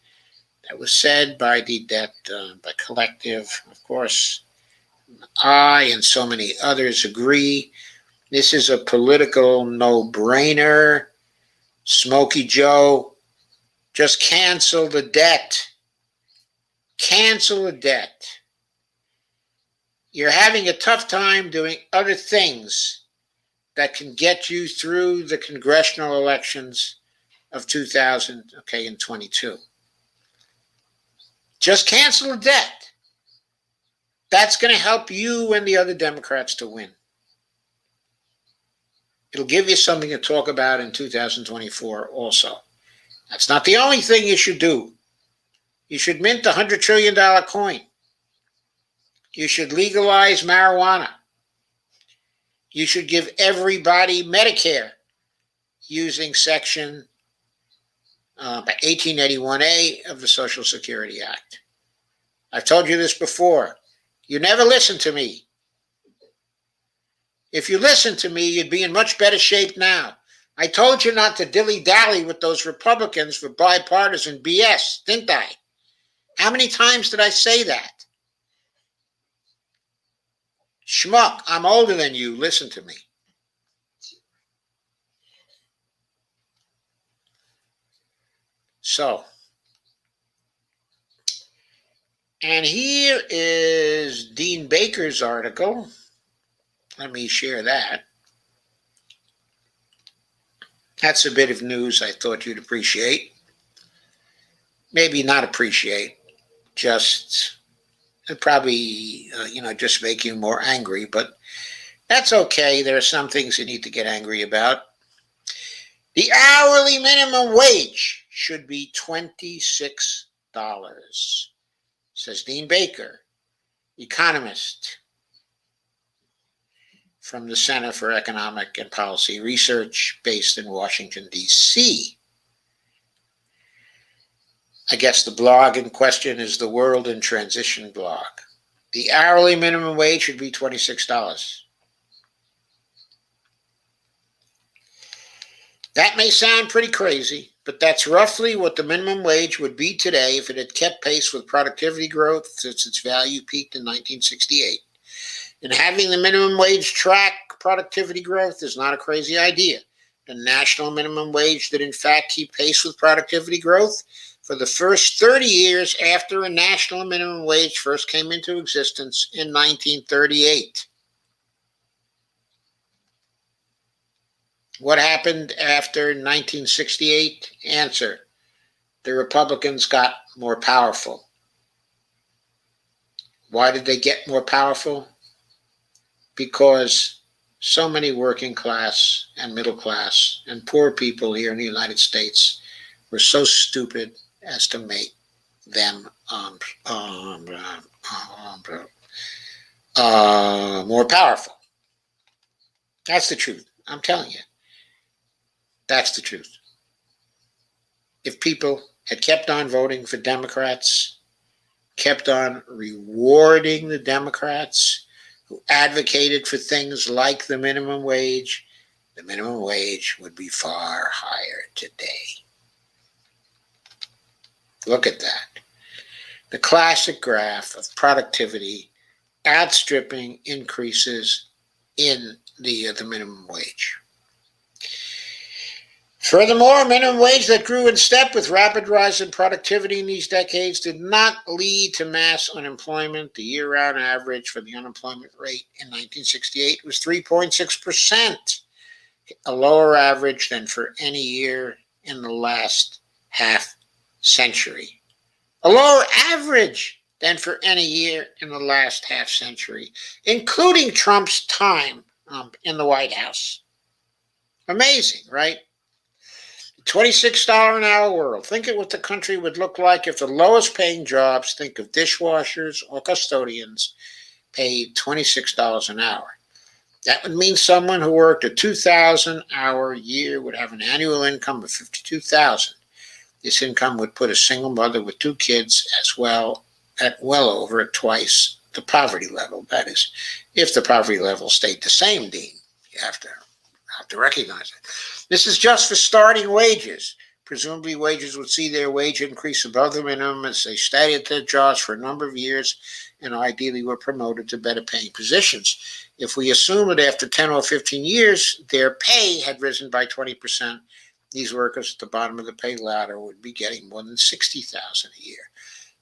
That was said by the debt by collective. Of course, I and so many others agree. This is a political no-brainer. Smokey Joe, just cancel the debt. Cancel the debt. You're having a tough time doing other things that can get you through the congressional elections of 2022. Just cancel the debt. That's going to help you and the other Democrats to win. It'll give you something to talk about in 2024 also. That's not the only thing you should do. You should mint the $100 trillion coin. You should legalize marijuana. You should give everybody Medicare using Section 1881A of the Social Security Act. I've told you this before. You never listen to me. If you listened to me, you'd be in much better shape now. I told you not to dilly-dally with those Republicans for bipartisan BS, didn't I? How many times did I say that? Schmuck, I'm older than you. Listen to me. So, and here is Dean Baker's article. Let me share that. That's a bit of news I thought you'd appreciate. Maybe not appreciate, just probably, just make you more angry, but that's okay. There are some things you need to get angry about. The hourly minimum wage should be $26, says Dean Baker, economist from the Center for Economic and Policy Research based in Washington, D.C. I guess the blog in question is the World in Transition blog. The hourly minimum wage should be $26. That may sound pretty crazy, but that's roughly what the minimum wage would be today if it had kept pace with productivity growth since its value peaked in 1968. And having the minimum wage track productivity growth is not a crazy idea. The national minimum wage did in fact keep pace with productivity growth for the first 30 years after a national minimum wage first came into existence in 1938. What happened after 1968? Answer: the Republicans got more powerful. Why did they get more powerful? Because so many working class and middle class and poor people here in the United States were so stupid as to make them more powerful. That's the truth. I'm telling you. That's the truth. If people had kept on voting for Democrats, kept on rewarding the Democrats who advocated for things like the minimum wage would be far higher today. Look at that. The classic graph of productivity outstripping increases in the minimum wage. Furthermore, a minimum wage that grew in step with rapid rise in productivity in these decades did not lead to mass unemployment. The year-round average for the unemployment rate in 1968 was 3.6%, a lower average than for any year in the last half century. A lower average than for any year in the last half century, including Trump's time in the White House. Amazing, right? $26 an hour world. Think of what the country would look like if the lowest paying jobs, think of dishwashers or custodians, paid $26 an hour. That would mean someone who worked a 2,000-hour year would have an annual income of $52,000. This income would put a single mother with two kids as well at well over twice the poverty level. That is, if the poverty level stayed the same, Dean. You have to recognize it. This is just for starting wages. Presumably, wages would see their wage increase above the minimum as they stayed at their jobs for a number of years and ideally were promoted to better paying positions. If we assume that after 10 or 15 years, their pay had risen by 20%, these workers at the bottom of the pay ladder would be getting more than $60,000 a year.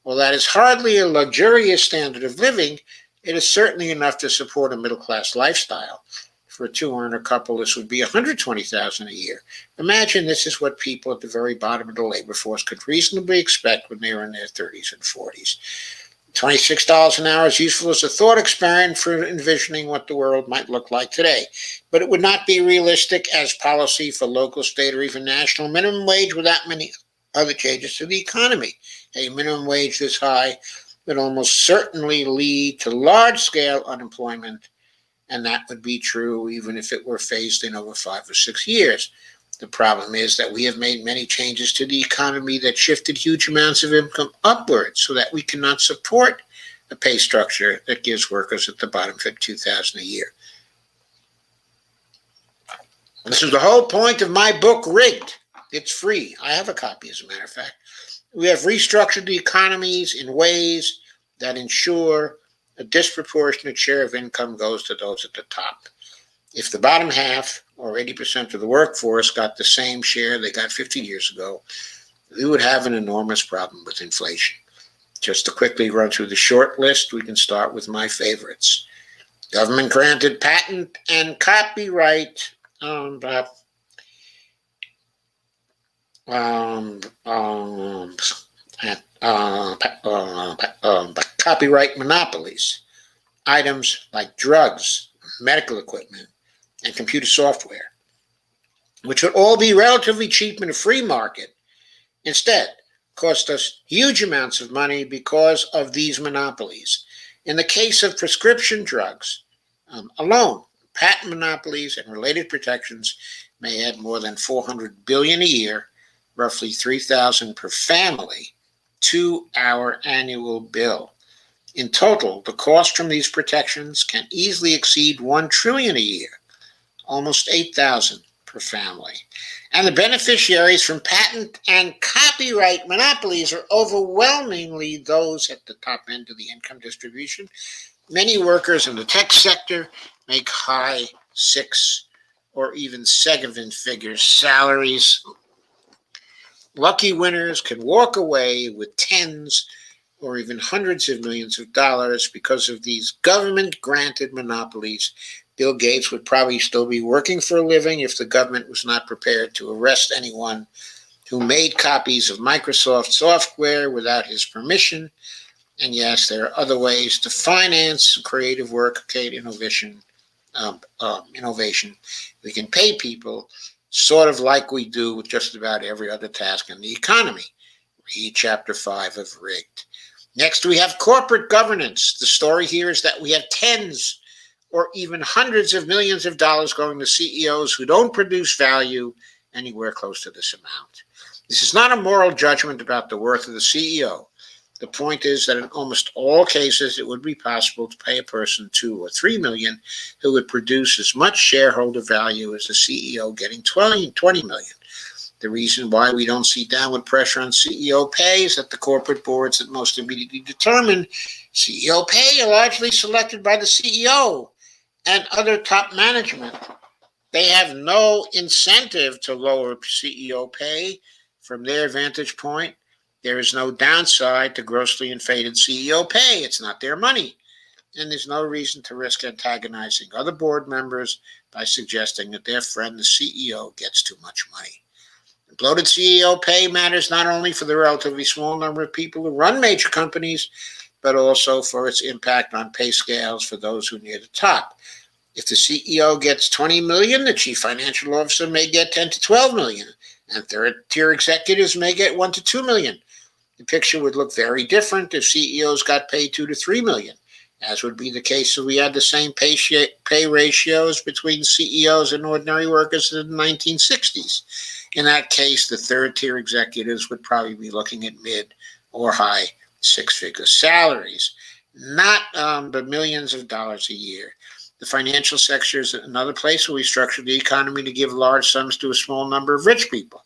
While that is hardly a luxurious standard of living, it is certainly enough to support a middle-class lifestyle. For a two-earner couple, this would be $120,000 a year. Imagine this is what people at the very bottom of the labor force could reasonably expect when they are in their 30s and 40s. $26 an hour is useful as a thought experiment for envisioning what the world might look like today, but it would not be realistic as policy for local, state, or even national minimum wage without many other changes to the economy. A minimum wage this high would almost certainly lead to large-scale unemployment, and that would be true even if it were phased in over 5 or 6 years. The problem is that we have made many changes to the economy that shifted huge amounts of income upwards so that we cannot support a pay structure that gives workers at the bottom $52,000 a year. This is the whole point of my book, Rigged. It's free. I have a copy, as a matter of fact. We have restructured the economies in ways that ensure a disproportionate share of income goes to those at the top. If the bottom half, or 80% of the workforce, got the same share they got 50 years ago, we would have an enormous problem with inflation. Just to quickly run through the short list, we can start with my favorites. Government-granted patent and copyright copyright monopolies. Items like drugs, medical equipment, and computer software, which would all be relatively cheap in a free market, instead cost us huge amounts of money because of these monopolies. In the case of prescription drugs alone, patent monopolies and related protections may add more than $400 billion a year, roughly $3,000 per family, to our annual bill. In total, the cost from these protections can easily exceed $1 trillion a year, almost $8,000 per family. And the beneficiaries from patent and copyright monopolies are overwhelmingly those at the top end of the income distribution. Many workers in the tech sector make high 6 or even 7-figure salaries. Lucky winners can walk away with tens or even hundreds of millions of dollars because of these government-granted monopolies. Bill Gates would probably still be working for a living if the government was not prepared to arrest anyone who made copies of Microsoft software without his permission. And yes, there are other ways to finance creative work, innovation. We can pay people sort of like we do with just about every other task in the economy. Read Chapter 5 of Rigged. Next, we have corporate governance. The story here is that we have tens or even hundreds of millions of dollars going to CEOs who don't produce value anywhere close to this amount. This is not a moral judgment about the worth of the CEO. The point is that in almost all cases, it would be possible to pay a person $2 or $3 million who would produce as much shareholder value as the CEO getting $20 million. The reason why we don't see downward pressure on CEO pay is that the corporate boards that most immediately determine CEO pay are largely selected by the CEO and other top management. They have no incentive to lower CEO pay. From their vantage point, there is no downside to grossly inflated CEO pay. It's not their money. And there's no reason to risk antagonizing other board members by suggesting that their friend, the CEO, gets too much money. Bloated CEO pay matters not only for the relatively small number of people who run major companies, but also for its impact on pay scales for those who are near the top. If the CEO gets $20 million, the chief financial officer may get $10 to $12 million. and third-tier executives may get 1 to 2 million. The picture would look very different if CEOs got paid 2 to 3 million, as would be the case if we had the same pay ratios between CEOs and ordinary workers in the 1960s. In that case, the third-tier executives would probably be looking at mid or high six-figure salaries, not but millions of dollars a year. The financial sector is another place where we structure the economy to give large sums to a small number of rich people.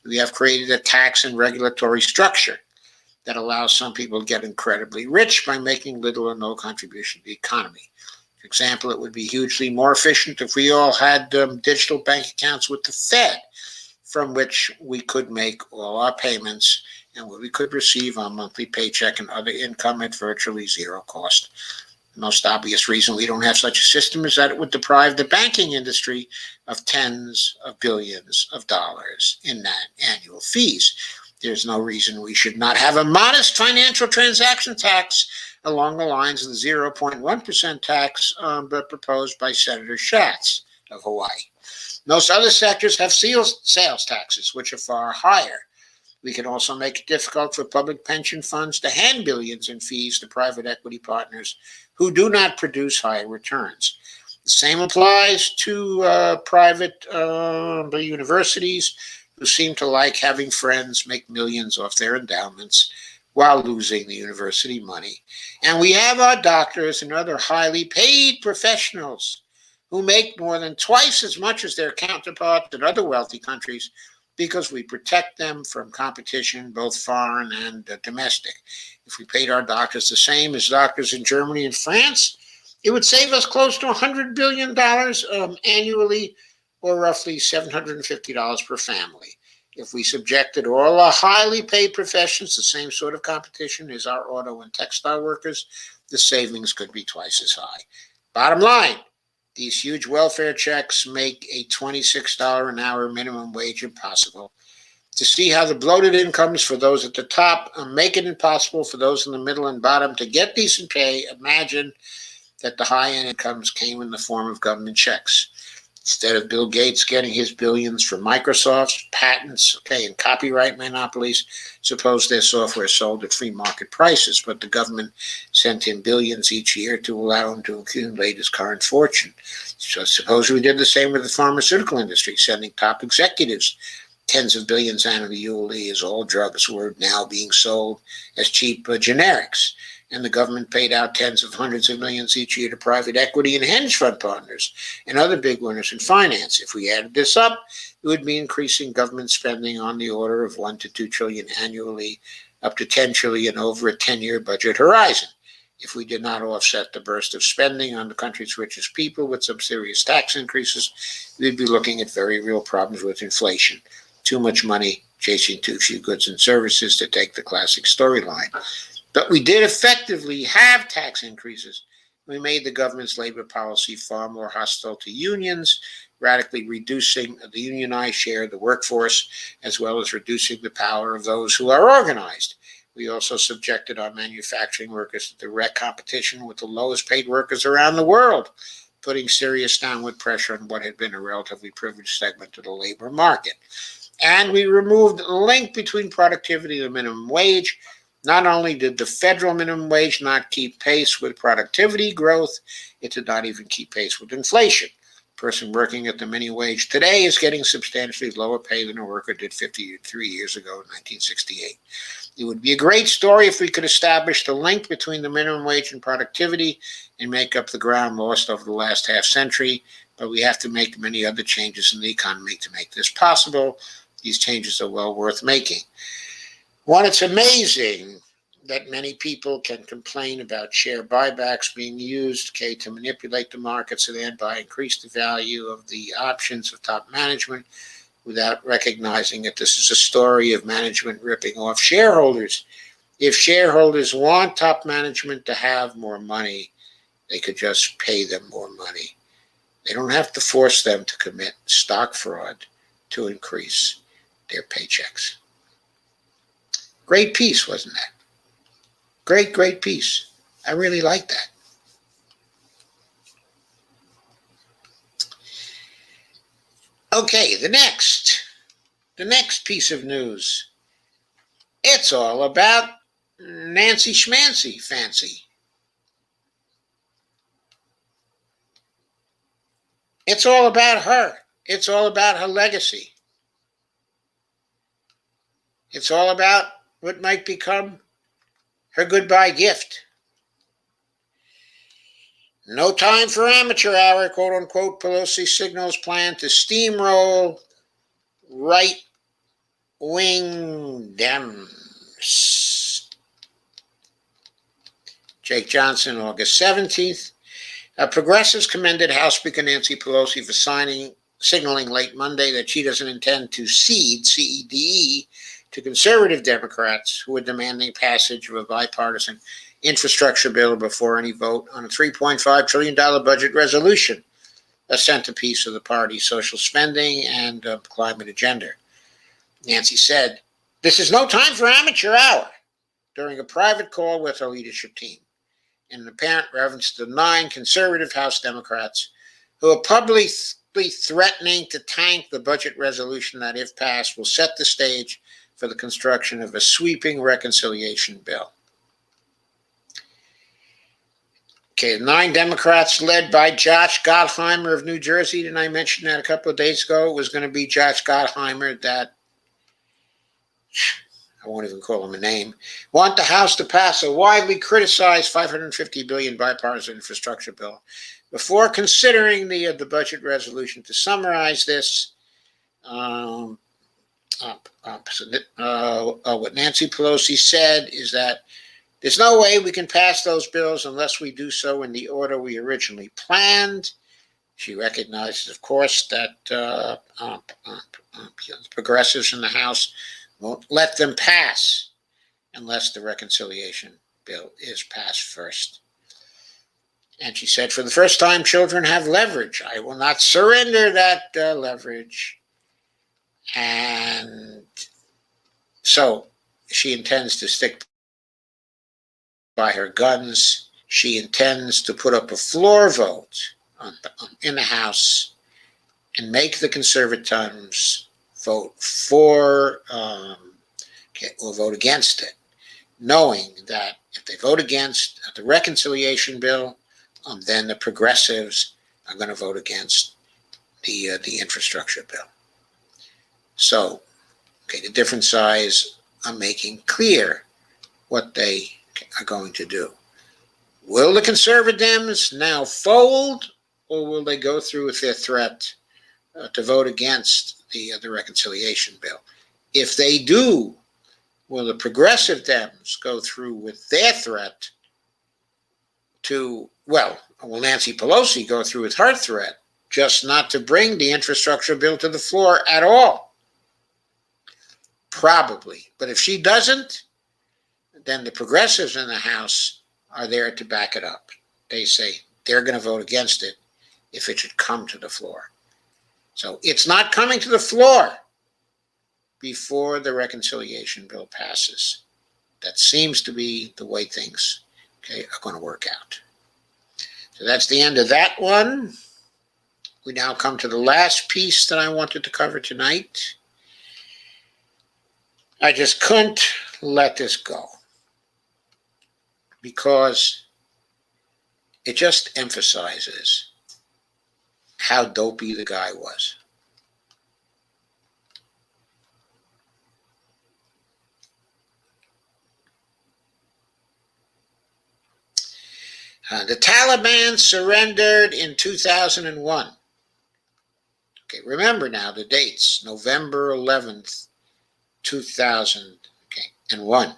We have created a tax and regulatory structure that allows some people to get incredibly rich by making little or no contribution to the economy. For example, it would be hugely more efficient if we all had digital bank accounts with the Fed, from which we could make all our payments and where we could receive our monthly paycheck and other income at virtually zero cost. The most obvious reason we don't have such a system is that it would deprive the banking industry of tens of billions of dollars in annual fees. There's no reason we should not have a modest financial transaction tax along the lines of the 0.1% tax proposed by Senator Schatz of Hawaii. Most other sectors have sales taxes, which are far higher. We can also make it difficult for public pension funds to hand billions in fees to private equity partners who do not produce high returns. The same applies to private universities who seem to like having friends make millions off their endowments while losing the university money. And we have our doctors and other highly paid professionals who make more than twice as much as their counterparts in other wealthy countries because we protect them from competition, both foreign and domestic. If we paid our doctors the same as doctors in Germany and France, it would save us close to $100 billion annually, or roughly $750 per family. If we subjected all our highly paid professions to the same sort of competition as our auto and textile workers, the savings could be twice as high. Bottom line, these huge welfare checks make a $26 an hour minimum wage impossible. To see how the bloated incomes for those at the top make it impossible for those in the middle and bottom to get decent pay, imagine that the high-end incomes came in the form of government checks. Instead of Bill Gates getting his billions from Microsoft's patents, and copyright monopolies, suppose their software sold at free market prices, but the government sent him billions each year to allow him to accumulate his current fortune. So suppose we did the same with the pharmaceutical industry, sending top executives tens of billions annually as all drugs were now being sold as cheap generics. And the government paid out tens of hundreds of millions each year to private equity and hedge fund partners and other big winners in finance. If we added this up, it would be increasing government spending on the order of 1 to 2 trillion annually, up to 10 trillion over a 10-year budget horizon. If we did not offset the burst of spending on the country's richest people with some serious tax increases, we'd be looking at very real problems with inflation. Too much money chasing too few goods and services, to take the classic storyline. But we did effectively have tax increases. We made the government's labor policy far more hostile to unions, radically reducing the unionized share of the workforce, as well as reducing the power of those who are organized. We also subjected our manufacturing workers to direct competition with the lowest paid workers around the world, putting serious downward pressure on what had been a relatively privileged segment of the labor market. And we removed the link between productivity and the minimum wage. Not only did the federal minimum wage not keep pace with productivity growth, it did not even keep pace with inflation. A person working at the minimum wage today is getting substantially lower pay than a worker did 53 years ago in 1968. It would be a great story if we could establish the link between the minimum wage and productivity and make up the ground lost over the last half century, but we have to make many other changes in the economy to make this possible. These changes are well worth making. One, it's amazing that many people can complain about share buybacks being used, to manipulate the markets and thereby increase the value of the options of top management without recognizing that this is a story of management ripping off shareholders. If shareholders want top management to have more money, they could just pay them more money. They don't have to force them to commit stock fraud to increase their paychecks. Great piece, wasn't that? Great piece. I really like that. Okay, the next. The next piece of news, it's all about Nancy Schmancy Fancy. It's all about her. It's all about her legacy. It's all about what might become her goodbye gift. No time for amateur hour, quote unquote. Pelosi signals plan to steamroll right wing Dems. Jake Johnson, August 17th. Progressives commended House Speaker Nancy Pelosi for signaling late Monday that she doesn't intend to cede, CEDE, to conservative Democrats who are demanding passage of a bipartisan infrastructure bill before any vote on a $3.5 trillion budget resolution, a centerpiece of the party's social spending and climate agenda. Nancy said, "This is no time for amateur hour," during a private call with her leadership team, in an apparent reference to the 9 conservative House Democrats who are publicly threatening to tank the budget resolution that, if passed, will set the stage for the construction of a sweeping reconciliation bill. Okay, 9 Democrats led by Josh Gottheimer of New Jersey. Didn't I mention that a couple of days ago? It was going to be Josh Gottheimer that, I won't even call him a name, want the House to pass a widely criticized $550 billion bipartisan infrastructure bill. Before considering the budget resolution, to summarize this, what Nancy Pelosi said is that there's no way we can pass those bills unless we do so in the order we originally planned. She recognizes, of course, that the progressives in the House won't let them pass unless the reconciliation bill is passed first. And she said, for the first time, children have leverage. I will not surrender that leverage. And so she intends to stick by her guns. She intends to put up a floor vote in the House and make the conservatives vote for or vote against it, knowing that if they vote against the reconciliation bill, then the progressives are going to vote against the infrastructure bill. So, the different sides are making clear what they are going to do. Will the conservatives now fold, or will they go through with their threat to vote against the reconciliation bill? If they do, will the progressive Dems go through with their threat to, will Nancy Pelosi go through with her threat just not to bring the infrastructure bill to the floor at all? Probably. But if she doesn't, then the progressives in the House are there to back it up. They say they're going to vote against it if it should come to the floor. So it's not coming to the floor before the reconciliation bill passes. That seems to be the way things are going to work out. So that's the end of that one. We now come to the last piece that I wanted to cover tonight. I just couldn't let this go because it just emphasizes how dopey the guy was. The Taliban surrendered in 2001. Remember now the dates, November 11th, 2001.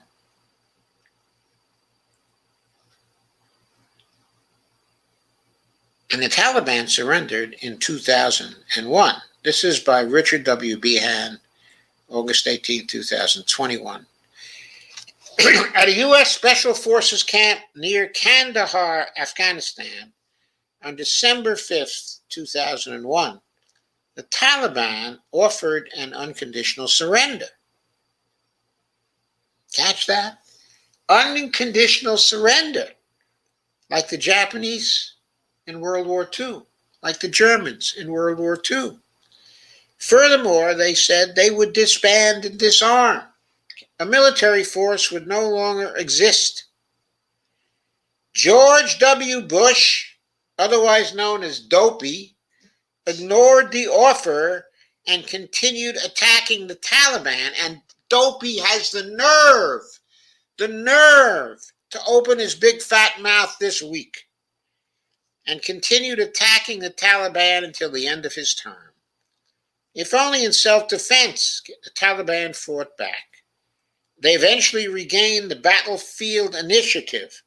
And the Taliban surrendered in 2001. This is by Richard W. Behan, August 18, 2021. At a U.S. Special Forces camp near Kandahar, Afghanistan, on December 5th, 2001, the Taliban offered an unconditional surrender. Catch that? Unconditional surrender. Like the Japanese in World War II, like the Germans in World War II. Furthermore, they said they would disband and disarm. A military force would no longer exist. George W. Bush, otherwise known as Dopey, ignored the offer and continued attacking the Taliban. And Dopey has the nerve to open his big fat mouth this week and continued attacking the Taliban until the end of his term. If only in self-defense, the Taliban fought back. They eventually regained the battlefield initiative.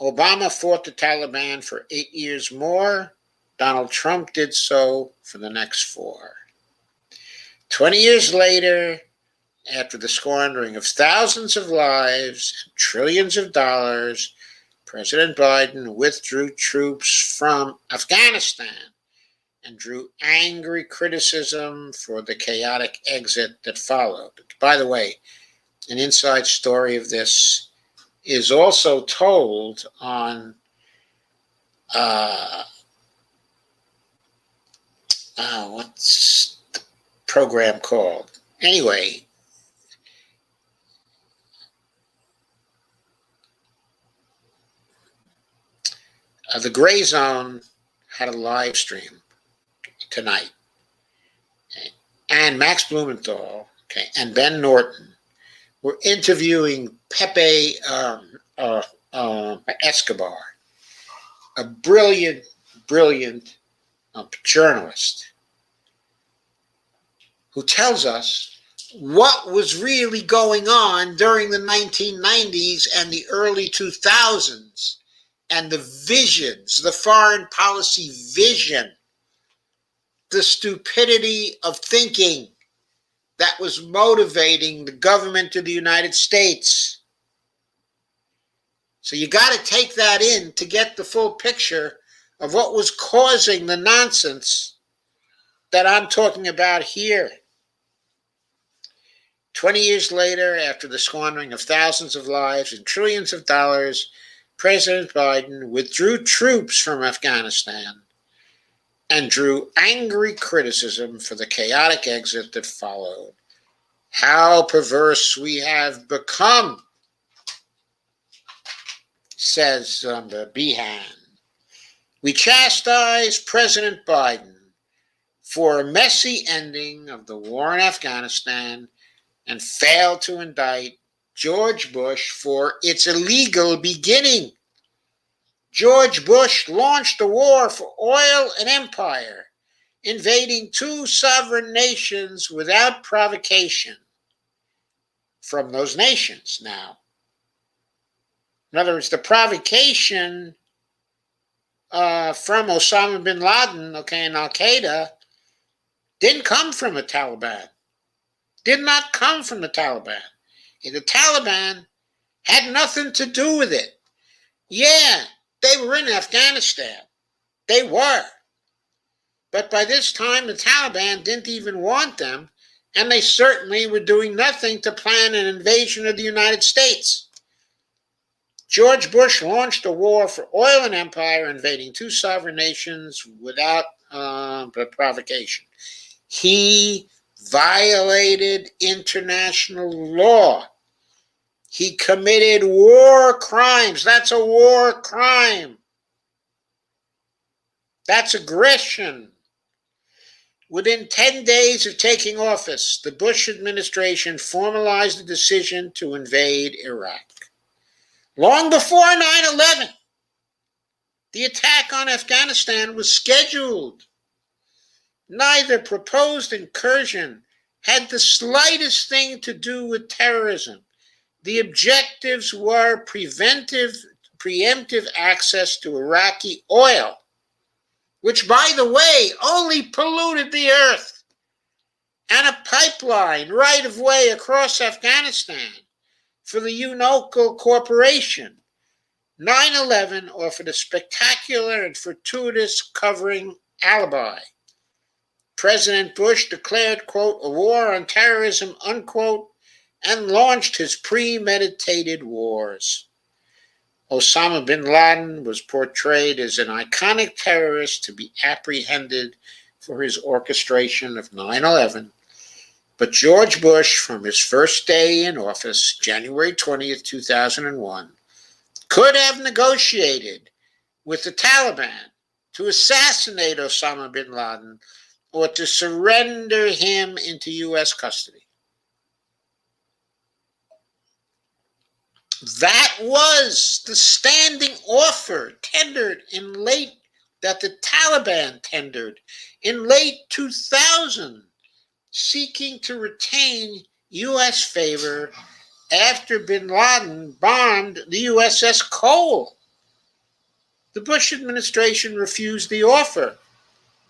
Obama fought the Taliban for 8 years more. Donald Trump did so for the next 4. 20 years later, after the squandering of thousands of lives and trillions of dollars, President Biden withdrew troops from Afghanistan and drew angry criticism for the chaotic exit that followed. By the way, an inside story of this is also told on what's the program called? Anyway, the Gray Zone had a live stream tonight. Okay. And Max Blumenthal, okay, and Ben Norton were interviewing Pepe Escobar, a brilliant journalist who tells us what was really going on during the 1990s and the early 2000s and the visions, the foreign policy vision, the stupidity of thinking that was motivating the government of the United States. So you got to take that in to get the full picture of what was causing the nonsense that I'm talking about here. 20 years later, after the squandering of thousands of lives and trillions of dollars, President Biden withdrew troops from Afghanistan and drew angry criticism for the chaotic exit that followed. How perverse we have become, says the Behan. We chastise President Biden for a messy ending of the war in Afghanistan and fail to indict George Bush for its illegal beginning. George Bush launched a war for oil and empire, invading 2 sovereign nations without provocation from those nations now. In other words, the provocation from Osama bin Laden, okay, and Al-Qaeda didn't come from the Taliban. Did not come from the Taliban. The Taliban had nothing to do with it. Yeah, they were in Afghanistan. They were. But by this time, the Taliban didn't even want them, and they certainly were doing nothing to plan an invasion of the United States. George Bush launched a war for oil and empire, invading 2 sovereign nations without provocation. He violated international law. He committed war crimes. That's a war crime. That's aggression. Within 10 days of taking office, the Bush administration formalized the decision to invade Iraq. Long before 9/11, the attack on Afghanistan was scheduled. Neither proposed incursion had the slightest thing to do with terrorism. The objectives were preemptive access to Iraqi oil, which, by the way, only polluted the earth, and a pipeline right of way across Afghanistan for the Unocal Corporation. 9/11 offered a spectacular and fortuitous covering alibi. President Bush declared, quote, a war on terrorism, unquote, and launched his premeditated wars. Osama bin Laden was portrayed as an iconic terrorist to be apprehended for his orchestration of 9/11, but George Bush, from his first day in office, January 20th, 2001, could have negotiated with the Taliban to assassinate Osama bin Laden or to surrender him into U.S. custody. That was the standing offer that the Taliban tendered in late 2000, seeking to retain U.S. favor after bin Laden bombed the USS Cole. The Bush administration refused the offer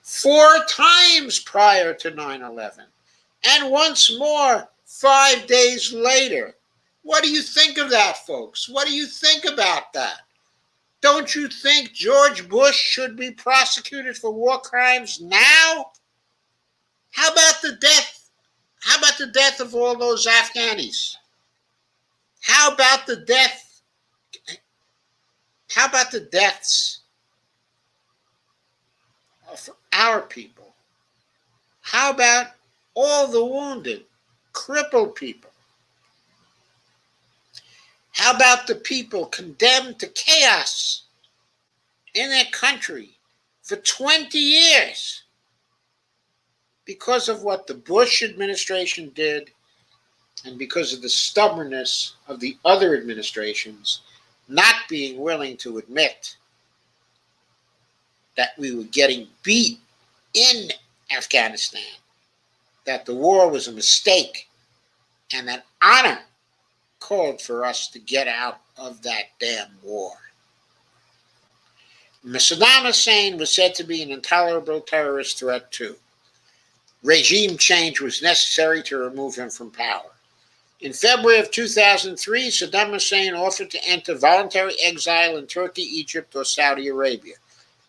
4 times prior to 9/11, and once more 5 days later. What do you think of that, folks? What do you think about that? Don't you think George Bush should be prosecuted for war crimes now? How about the death? How about the death of all those Afghanis? How about the death? How about the deaths of our people? How about all the wounded, crippled people? How about the people condemned to chaos in their country for 20 years because of what the Bush administration did and because of the stubbornness of the other administrations not being willing to admit that we were getting beat in Afghanistan, that the war was a mistake, and that honor called for us to get out of that damn war. Saddam Hussein was said to be an intolerable terrorist threat too. Regime change was necessary to remove him from power. In February of 2003, Saddam Hussein offered to enter voluntary exile in Turkey, Egypt, or Saudi Arabia.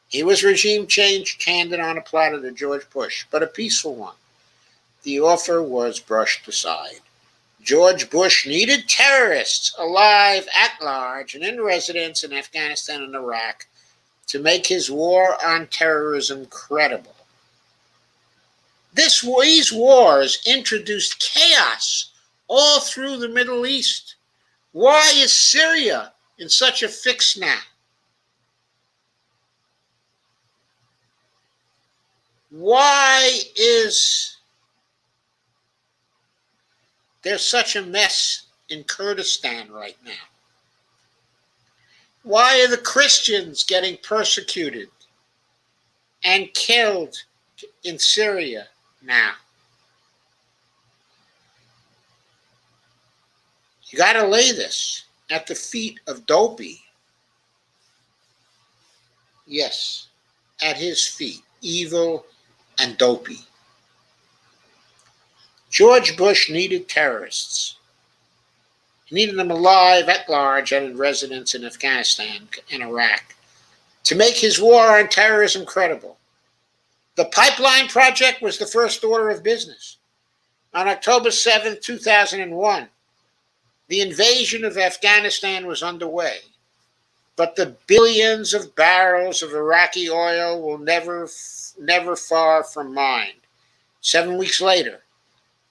He was regime change handed on a platter to George Bush, but a peaceful one. The offer was brushed aside. George Bush needed terrorists alive at large and in residence in Afghanistan and Iraq to make his war on terrorism credible. These wars introduced chaos all through the Middle East. Why is Syria in such a fix now? Why is there such a mess in Kurdistan right now? Why are the Christians getting persecuted and killed in Syria now? You got to lay this at the feet of Dopey. Yes, at his feet, evil and dopey. George Bush needed terrorists. He needed them alive at large and in residence in Afghanistan and Iraq to make his war on terrorism credible. The pipeline project was the first order of business. On October 7, 2001, the invasion of Afghanistan was underway, but the billions of barrels of Iraqi oil will never far from mined. 7 weeks later,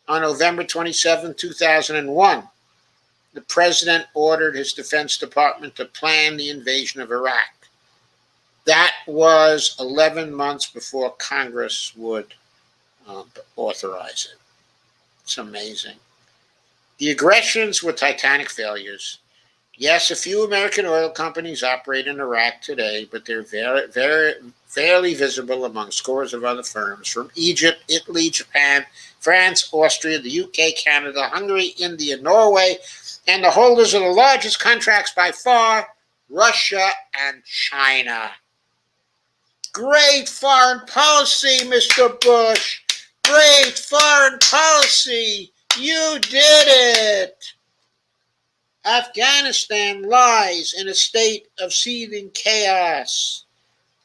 on November 27, 2001, the president ordered his Defense Department to plan the invasion of Iraq. That was 11 months before Congress would authorize it. It's amazing. The aggressions were titanic failures. Yes, a few American oil companies operate in Iraq today, but they're fairly visible among scores of other firms from Egypt, Italy, Japan, France, Austria, the UK, Canada, Hungary, India, Norway, and the holders of the largest contracts by far, Russia and China. Great foreign policy, Mr. Bush. Great foreign policy. You did it. Afghanistan lies in a state of seething chaos.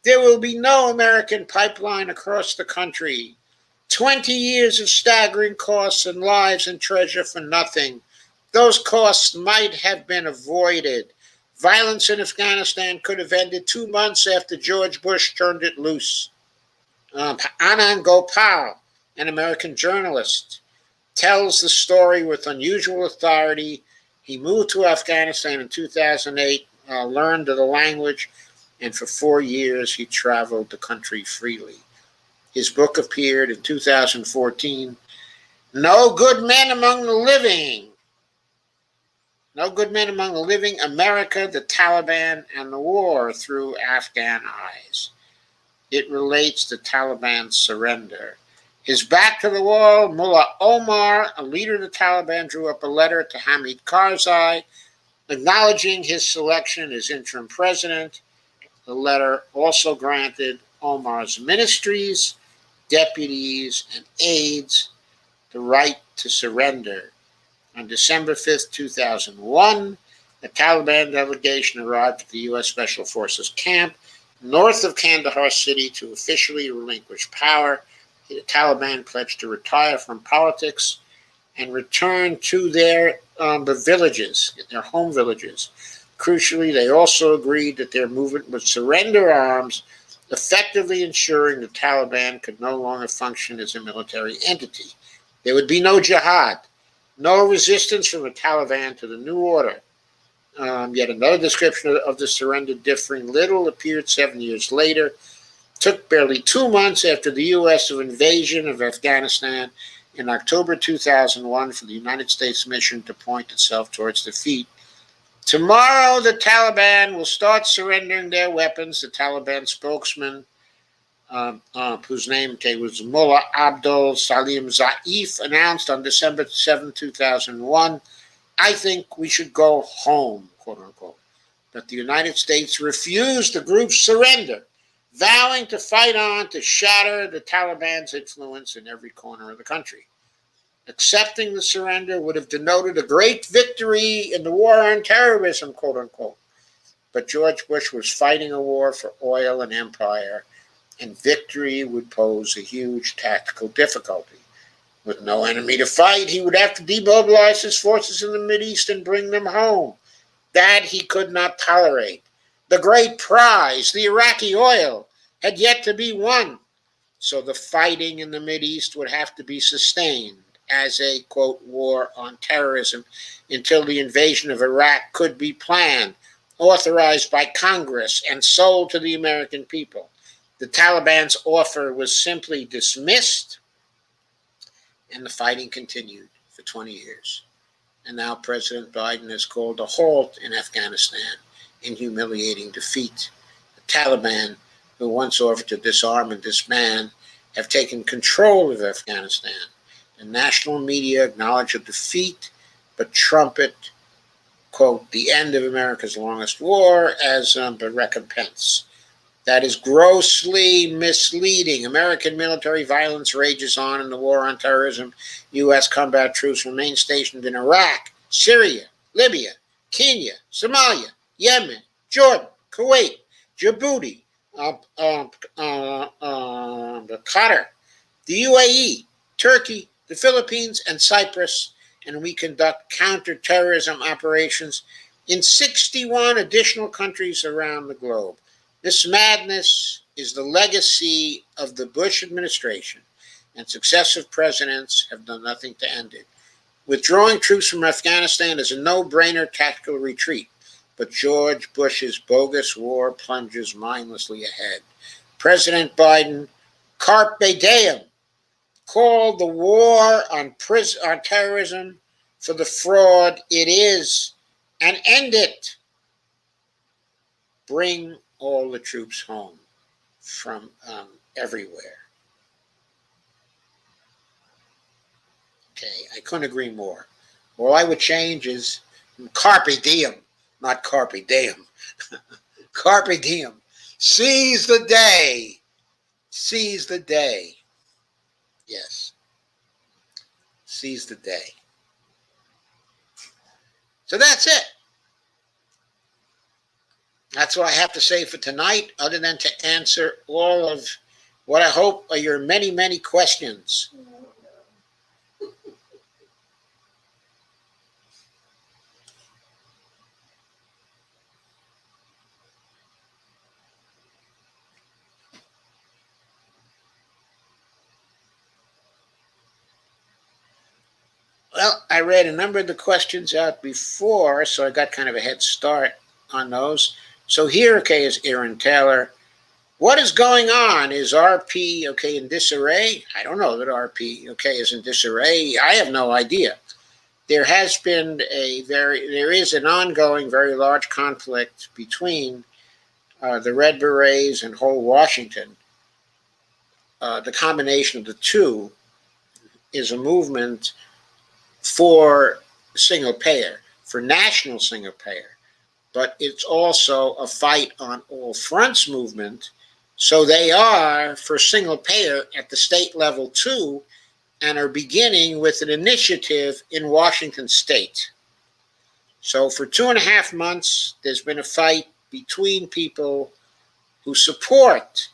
There will be no American pipeline across the country. 20 years of staggering costs and lives and treasure for nothing. Those costs might have been avoided. Violence in Afghanistan could have ended 2 months after George Bush turned it loose. Anand Gopal, an American journalist, tells the story with unusual authority. He moved to Afghanistan in 2008, learned the language, and for 4 years he traveled the country freely. His book appeared in 2014, No Good Men Among the Living. No Good Men Among the Living, America, the Taliban, and the War Through Afghan Eyes. It relates to Taliban's surrender. His back to the wall, Mullah Omar, a leader of the Taliban, drew up a letter to Hamid Karzai acknowledging his selection as interim president. The letter also granted Omar's ministries, deputies, and aides the right to surrender. On December 5th, 2001, the Taliban delegation arrived at the U.S. Special Forces camp north of Kandahar city to officially relinquish power. The Taliban pledged to retire from politics and return to their villages, their home villages. Crucially, they also agreed that their movement would surrender arms, effectively ensuring the Taliban could no longer function as a military entity. There would be no jihad, no resistance from the Taliban to the new order. Yet another description of the surrender, differing little, appeared 7 years later. Took barely 2 months after the U.S. invasion of Afghanistan in October 2001 for the United States mission to point itself towards defeat. Tomorrow, the Taliban will start surrendering their weapons. The Taliban spokesman, whose name was Mullah Abdul Salim Zaif, announced on December 7, 2001, I think we should go home, quote unquote. But the United States refused the group's surrender, vowing to fight on to shatter the Taliban's influence in every corner of the country. Accepting the surrender would have denoted a great victory in the war on terrorism, quote unquote. But George Bush was fighting a war for oil and empire, and victory would pose a huge tactical difficulty. With no enemy to fight, he would have to demobilize his forces in the Mideast and bring them home. That he could not tolerate. The great prize, the Iraqi oil, had yet to be won. So the fighting in the Mideast would have to be sustained as a, quote, war on terrorism until the invasion of Iraq could be planned, authorized by Congress, and sold to the American people. The Taliban's offer was simply dismissed, and the fighting continued for 20 years. And now President Biden has called a halt in Afghanistan in humiliating defeat. The Taliban, who once offered to disarm and disband, have taken control of Afghanistan. The national media acknowledge a defeat, but trumpet, quote, the end of America's longest war as a recompense. That is grossly misleading. American military violence rages on in the war on terrorism. U.S. combat troops remain stationed in Iraq, Syria, Libya, Kenya, Somalia, Yemen, Jordan, Kuwait, Djibouti, Qatar, the UAE, Turkey, the Philippines, and Cyprus, and we conduct counterterrorism operations in 61 additional countries around the globe. This madness is the legacy of the Bush administration, and successive presidents have done nothing to end it. Withdrawing troops from Afghanistan is a no-brainer tactical retreat, but George Bush's bogus war plunges mindlessly ahead. President Biden, carpe diem, called the war on terrorism for the fraud it is, and end it. Bring all the troops home from everywhere. Okay, I couldn't agree more. All I would change is carpe diem, not carpe diem. Carpe diem. Seize the day. Seize the day. Yes. Seize the day. So that's it. That's what I have to say for tonight, other than to answer all of what I hope are your many, many questions. Well, I read a number of the questions out before, so I got kind of a head start on those. So here, okay, is Aaron Taylor. What is going on? Is RP, okay, in disarray? I don't know that RP, okay, is in disarray. I have no idea. There is an ongoing, very large conflict between the Red Berets and whole Washington. The combination of the two is a movement for single payer, for national single payer, but it's also a fight on all fronts movement. So they are for single payer at the state level too, and are beginning with an initiative in Washington state. So for 2.5 months, there's been a fight between people who support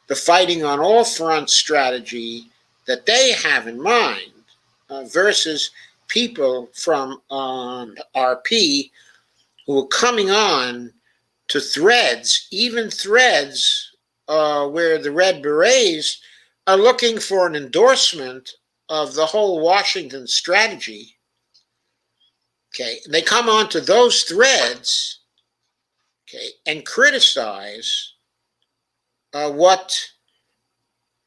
the fighting on all fronts strategy that they have in mind versus people from RP who are coming on to threads, even threads where the Red Berets are looking for an endorsement of the whole Washington strategy. Okay, they come onto those threads, okay, and criticize what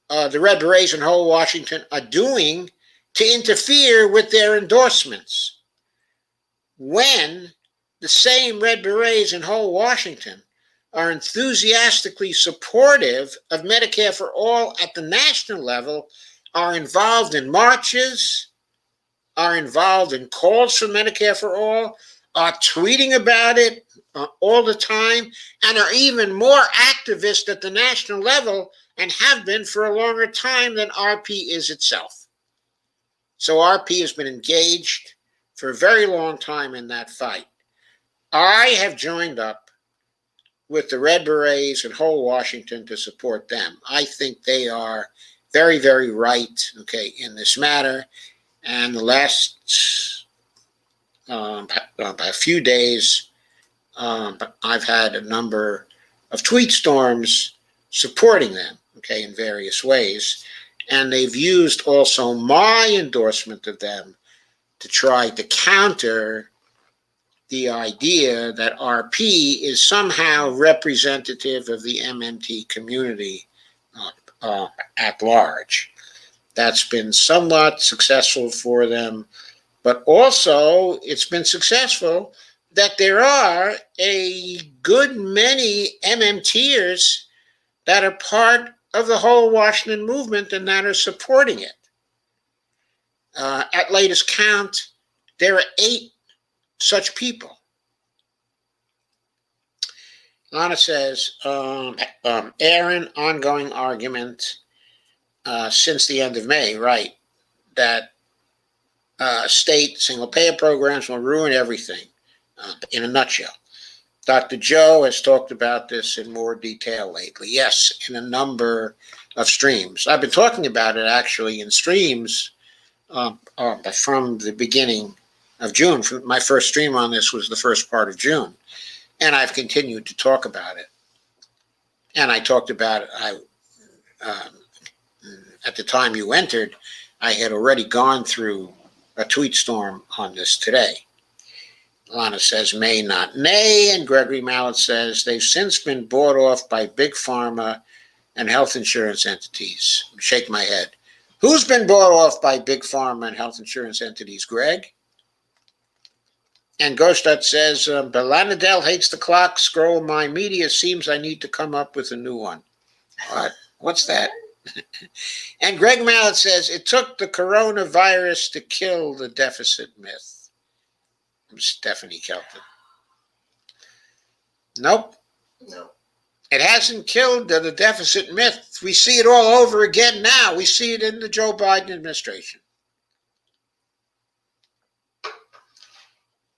the Red Berets and whole Washington are doing to interfere with their endorsements. When the same Red Berets in whole Washington are enthusiastically supportive of Medicare for All at the national level, are involved in marches, are involved in calls for Medicare for All, are tweeting about it all the time, and are even more activist at the national level and have been for a longer time than RP is itself. So RP has been engaged for a very long time in that fight. I have joined up with the Red Berets and whole Washington to support them. I think they are very, very right, okay, in this matter. And the last a few days, I've had a number of tweet storms supporting them, okay, in various ways. And they've used also my endorsement of them to try to counter the idea that RP is somehow representative of the MMT community at large. That's been somewhat successful for them, but also it's been successful that there are a good many MMTers that are part of the whole Washington movement and that are supporting it. At latest count, there are 8 such people. Lana says, Aaron, ongoing argument since the end of May, right, that state single-payer programs will ruin everything, in a nutshell. Dr. Joe has talked about this in more detail lately. Yes, in a number of streams. I've been talking about it actually in streams from the beginning of June. My first stream on this was the first part of June. And I've continued to talk about it. And I talked about it, at the time you entered, I had already gone through a tweet storm on this today. Lana says, may not nay, and Gregory Mallet says, they've since been bought off by big pharma and health insurance entities. Shake my head. Who's been bought off by big pharma and health insurance entities, Greg? And Gostat says, Belanadel hates the clock. Scroll my media. Seems I need to come up with a new one. What? What's that? And Greg Mallet says, it took the coronavirus to kill the deficit myth. Stephanie Kelton. Nope. No. It hasn't killed the deficit myth. We see it all over again now. We see it in the Joe Biden administration.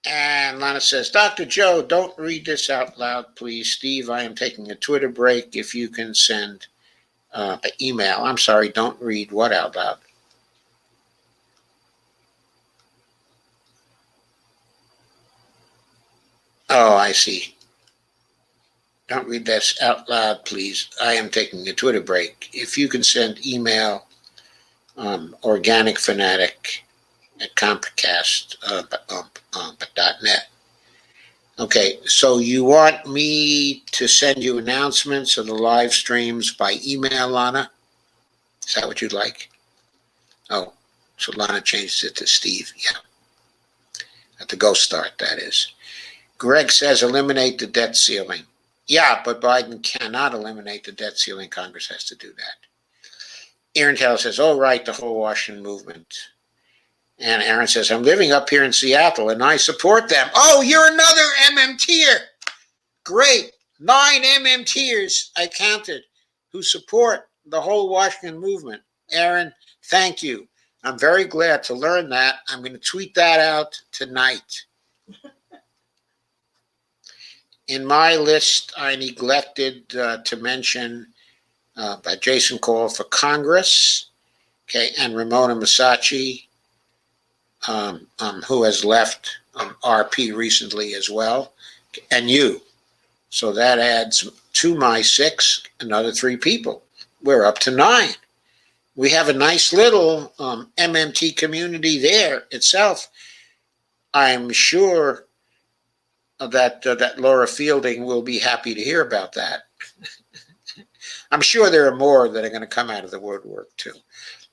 And Lana says, Dr. Joe, don't read this out loud, please. Steve, I am taking a Twitter break. If you can send an email. I'm sorry, don't read what out loud? Oh, I see. Don't read this out loud, please. I am taking a Twitter break. If you can send email, organicfanatic at Comcast, .net. Okay, so you want me to send you announcements of the live streams by email, Lana? Is that what you'd like? Oh, so Lana changed it to Steve. Yeah. At the Go Start, that is. Greg says eliminate the debt ceiling. Yeah, but Biden cannot eliminate the debt ceiling. Congress has to do that. Aaron Taylor says, oh, right, the whole Washington movement. And Aaron says, I'm living up here in Seattle and I support them. Oh, you're another MMTer. Great. 9 MMTers I counted who support the whole Washington movement. Aaron, thank you. I'm very glad to learn that. I'm going to tweet that out tonight. In my list, I neglected to mention Jason Cole for Congress, okay, and Ramona Masacci, who has left RP recently as well, and you. So that adds to my 6, another 3 people. We're up to 9. We have a nice little MMT community there itself. I'm sure that Laura Fielding will be happy to hear about that. I'm sure there are more that are going to come out of the woodwork too.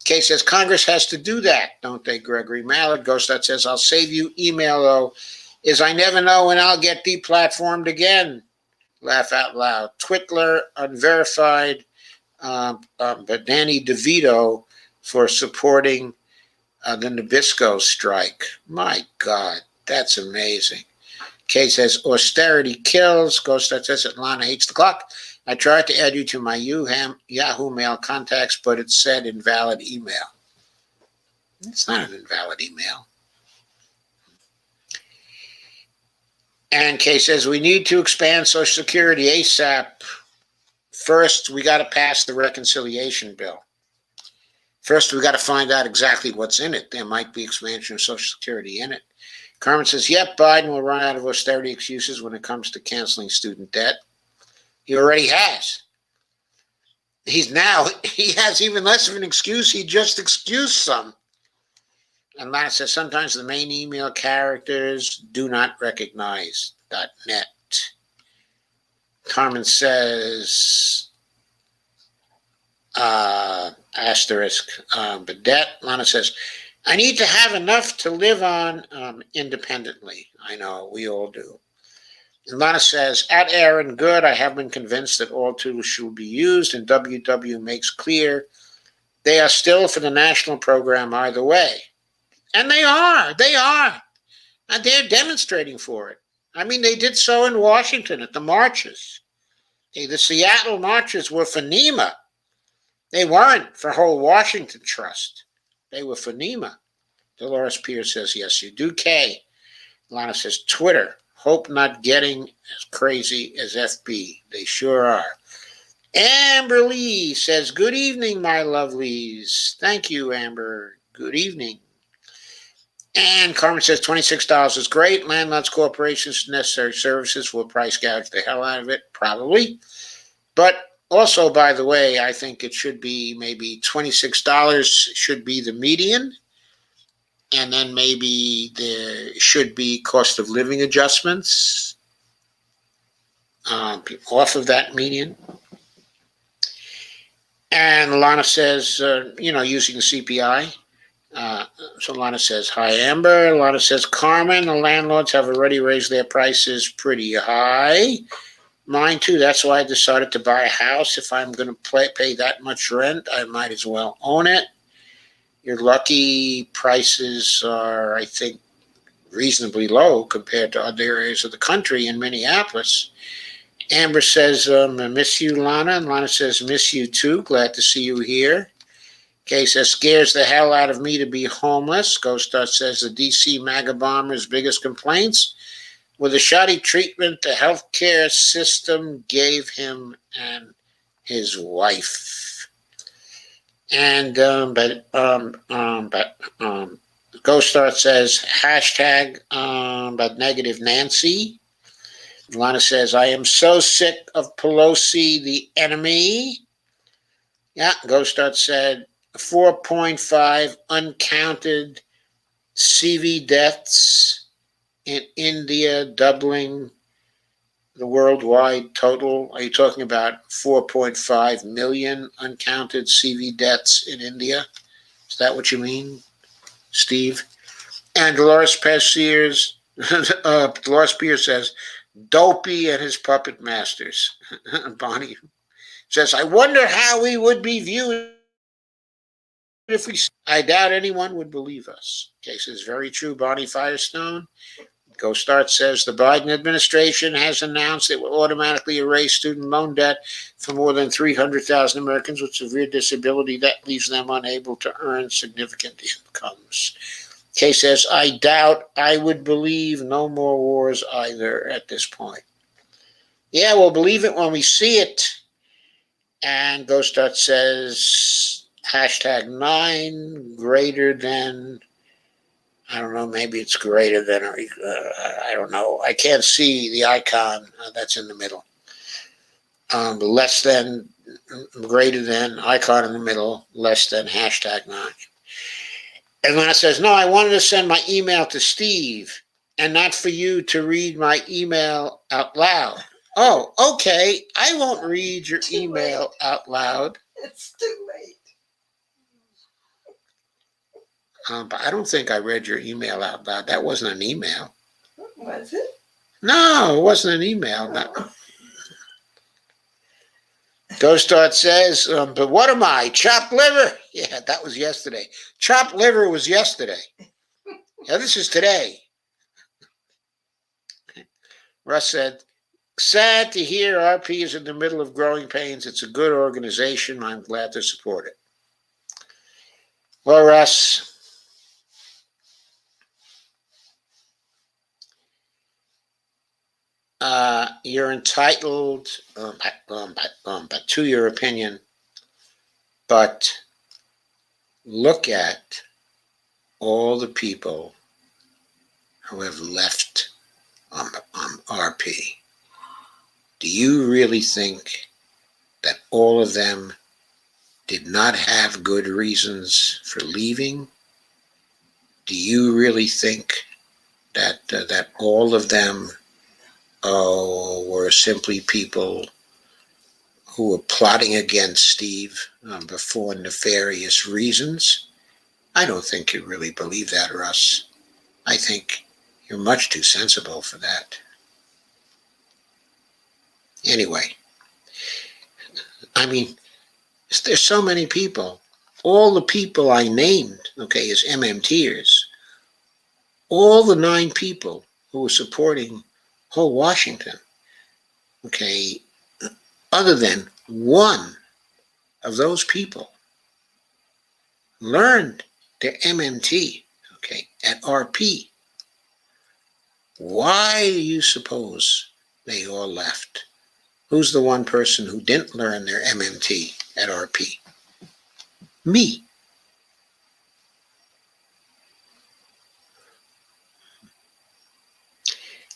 Kay says Congress has to do that, don't they, Gregory Mallard? Ghostat says, I'll save you email though, is I never know when I'll get deplatformed again. Laugh out loud. Twitler, unverified, but Danny DeVito for supporting the Nabisco strike. My God, that's amazing. Kay says, austerity kills. Ghostat says, Atlanta hates the clock. I tried to add you to my Yahoo Mail contacts, but it said invalid email. It's not an invalid email. And Kay says, we need to expand Social Security ASAP. First, we got to pass the reconciliation bill. First, we got to find out exactly what's in it. There might be expansion of Social Security in it. Carmen says, yep, Biden will run out of austerity excuses when it comes to canceling student debt. He already has. He has even less of an excuse. He just excused some. And Lana says, sometimes the main email characters do not recognize .net. Carmen says, asterisk, but debt. Lana says, I need to have enough to live on independently. I know, we all do. And Lana says, at Aaron, good. I have been convinced that all tools should be used, and WW makes clear they are still for the national program either way. And they are. And they're demonstrating for it. I mean, they did so in Washington at the marches. The Seattle marches were for NEMA. They weren't for whole Washington Trust. They were for NEMA. Dolores Pierce says, yes, you do. Kay. Lana says, Twitter. Hope not getting as crazy as FB. They sure are. Amber Lee says, good evening, my lovelies. Thank you, Amber. Good evening. And Carmen says, $26 is great. Landlords, corporations, necessary services will price gouge the hell out of it, probably. But also, by the way, I think it should be maybe $26 should be the median. And then maybe there should be cost of living adjustments off of that median. And Lana says, using the CPI. So Lana says, hi, Amber. Lana says, Carmen, the landlords have already raised their prices pretty high. Mine too. That's why I decided to buy a house. If I'm going to pay that much rent, I might as well own it. You're lucky prices are, I think, reasonably low compared to other areas of the country in Minneapolis. Amber says, I miss you, Lana. And Lana says, miss you too. Glad to see you here. Kay says, scares the hell out of me to be homeless. Ghostar says, the D.C. MAGA bomber's biggest complaints were the shoddy treatment the healthcare system gave him and his wife. And Ghostar says hashtag but negative Nancy. Lana says, I am so sick of Pelosi, the enemy. Yeah, Ghostar said 4.5 uncounted CV deaths in India doubling the worldwide total. Are you talking about 4.5 million uncounted CV deaths in India? Is that what you mean, Steve? And Dolores Pierce, Dolores Pierce says, Dopey and his puppet masters. Bonnie says, I wonder how we would be viewed if we. I doubt anyone would believe us. Case is very true, Bonnie Firestone. Go Start says the Biden administration has announced it will automatically erase student loan debt for more than 300,000 Americans with severe disability. That leaves them unable to earn significant incomes. Kay says, I doubt I would believe no more wars either at this point. Yeah, we'll believe it when we see it. And Go Start says, hashtag 9 greater than, I don't know, maybe it's greater than, or I don't know. I can't see the icon that's in the middle. Less than, greater than, icon in the middle, less than hashtag 9. And when it says, no, I wanted to send my email to Steve and not for you to read my email out loud. Oh, okay. I won't read your email out loud. It's too late. But I don't think I read your email out loud. That wasn't an email. Was it? No, it wasn't an email. No. Go Start says, but what am I? Chopped liver? Yeah, that was yesterday. Chopped liver was yesterday. Yeah, this is today. Russ said, sad to hear RP is in the middle of growing pains. It's a good organization. I'm glad to support it. Well, Russ, you're entitled to your opinion, but look at all the people who have left RP. Do you really think that all of them did not have good reasons for leaving? Do you really think that that all of them were simply people who were plotting against Steve for nefarious reasons? I don't think you really believe that, Russ. I think you're much too sensible for that. Anyway, I mean, there's so many people. All the people I named, okay, as MMTers, all the 9 people who were supporting Ho Washington, okay, other than one of those people learned their MMT, okay, at RP. Why do you suppose they all left? Who's the one person who didn't learn their MMT at RP? Me.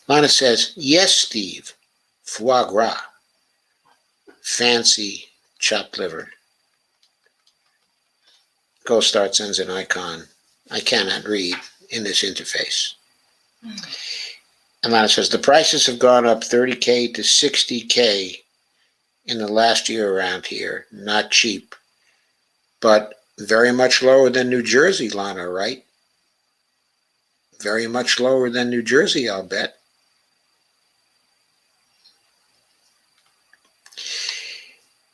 Lana says, yes, Steve, foie gras, fancy chopped liver. Go Start sends an icon. I cannot read in this interface. And Lana says, the prices have gone up 30K to 60K in the last year around here. Not cheap, but very much lower than New Jersey, Lana, right? Very much lower than New Jersey, I'll bet.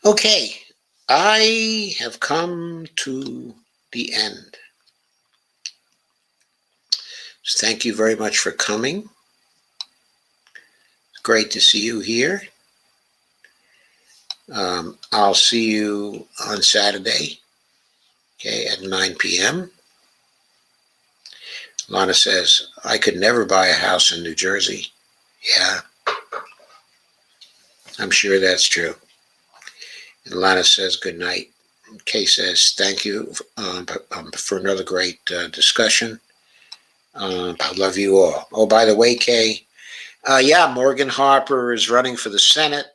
Okay, I have come to the end. So thank you very much for coming. It's great to see you here. I'll see you on Saturday, okay, at 9 p.m. Lana says, I could never buy a house in New Jersey. Yeah, I'm sure that's true. And Lana says, good night. Kay says, thank you for another great discussion. I love you all. Oh, by the way, Kay, yeah, Morgan Harper is running for the Senate.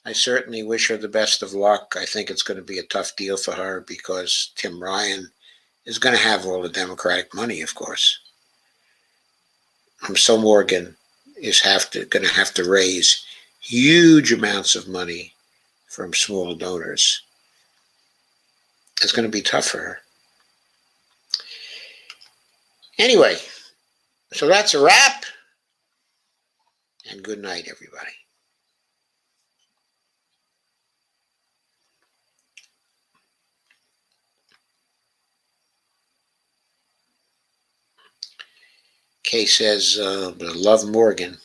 I certainly wish her the best of luck. I think it's going to be a tough deal for her because Tim Ryan is going to have all the Democratic money, of course. So Morgan is going to have to raise huge amounts of money from small donors. It's going to be tough for her. Anyway, so that's a wrap. And good night, everybody. Kay says, love Morgan.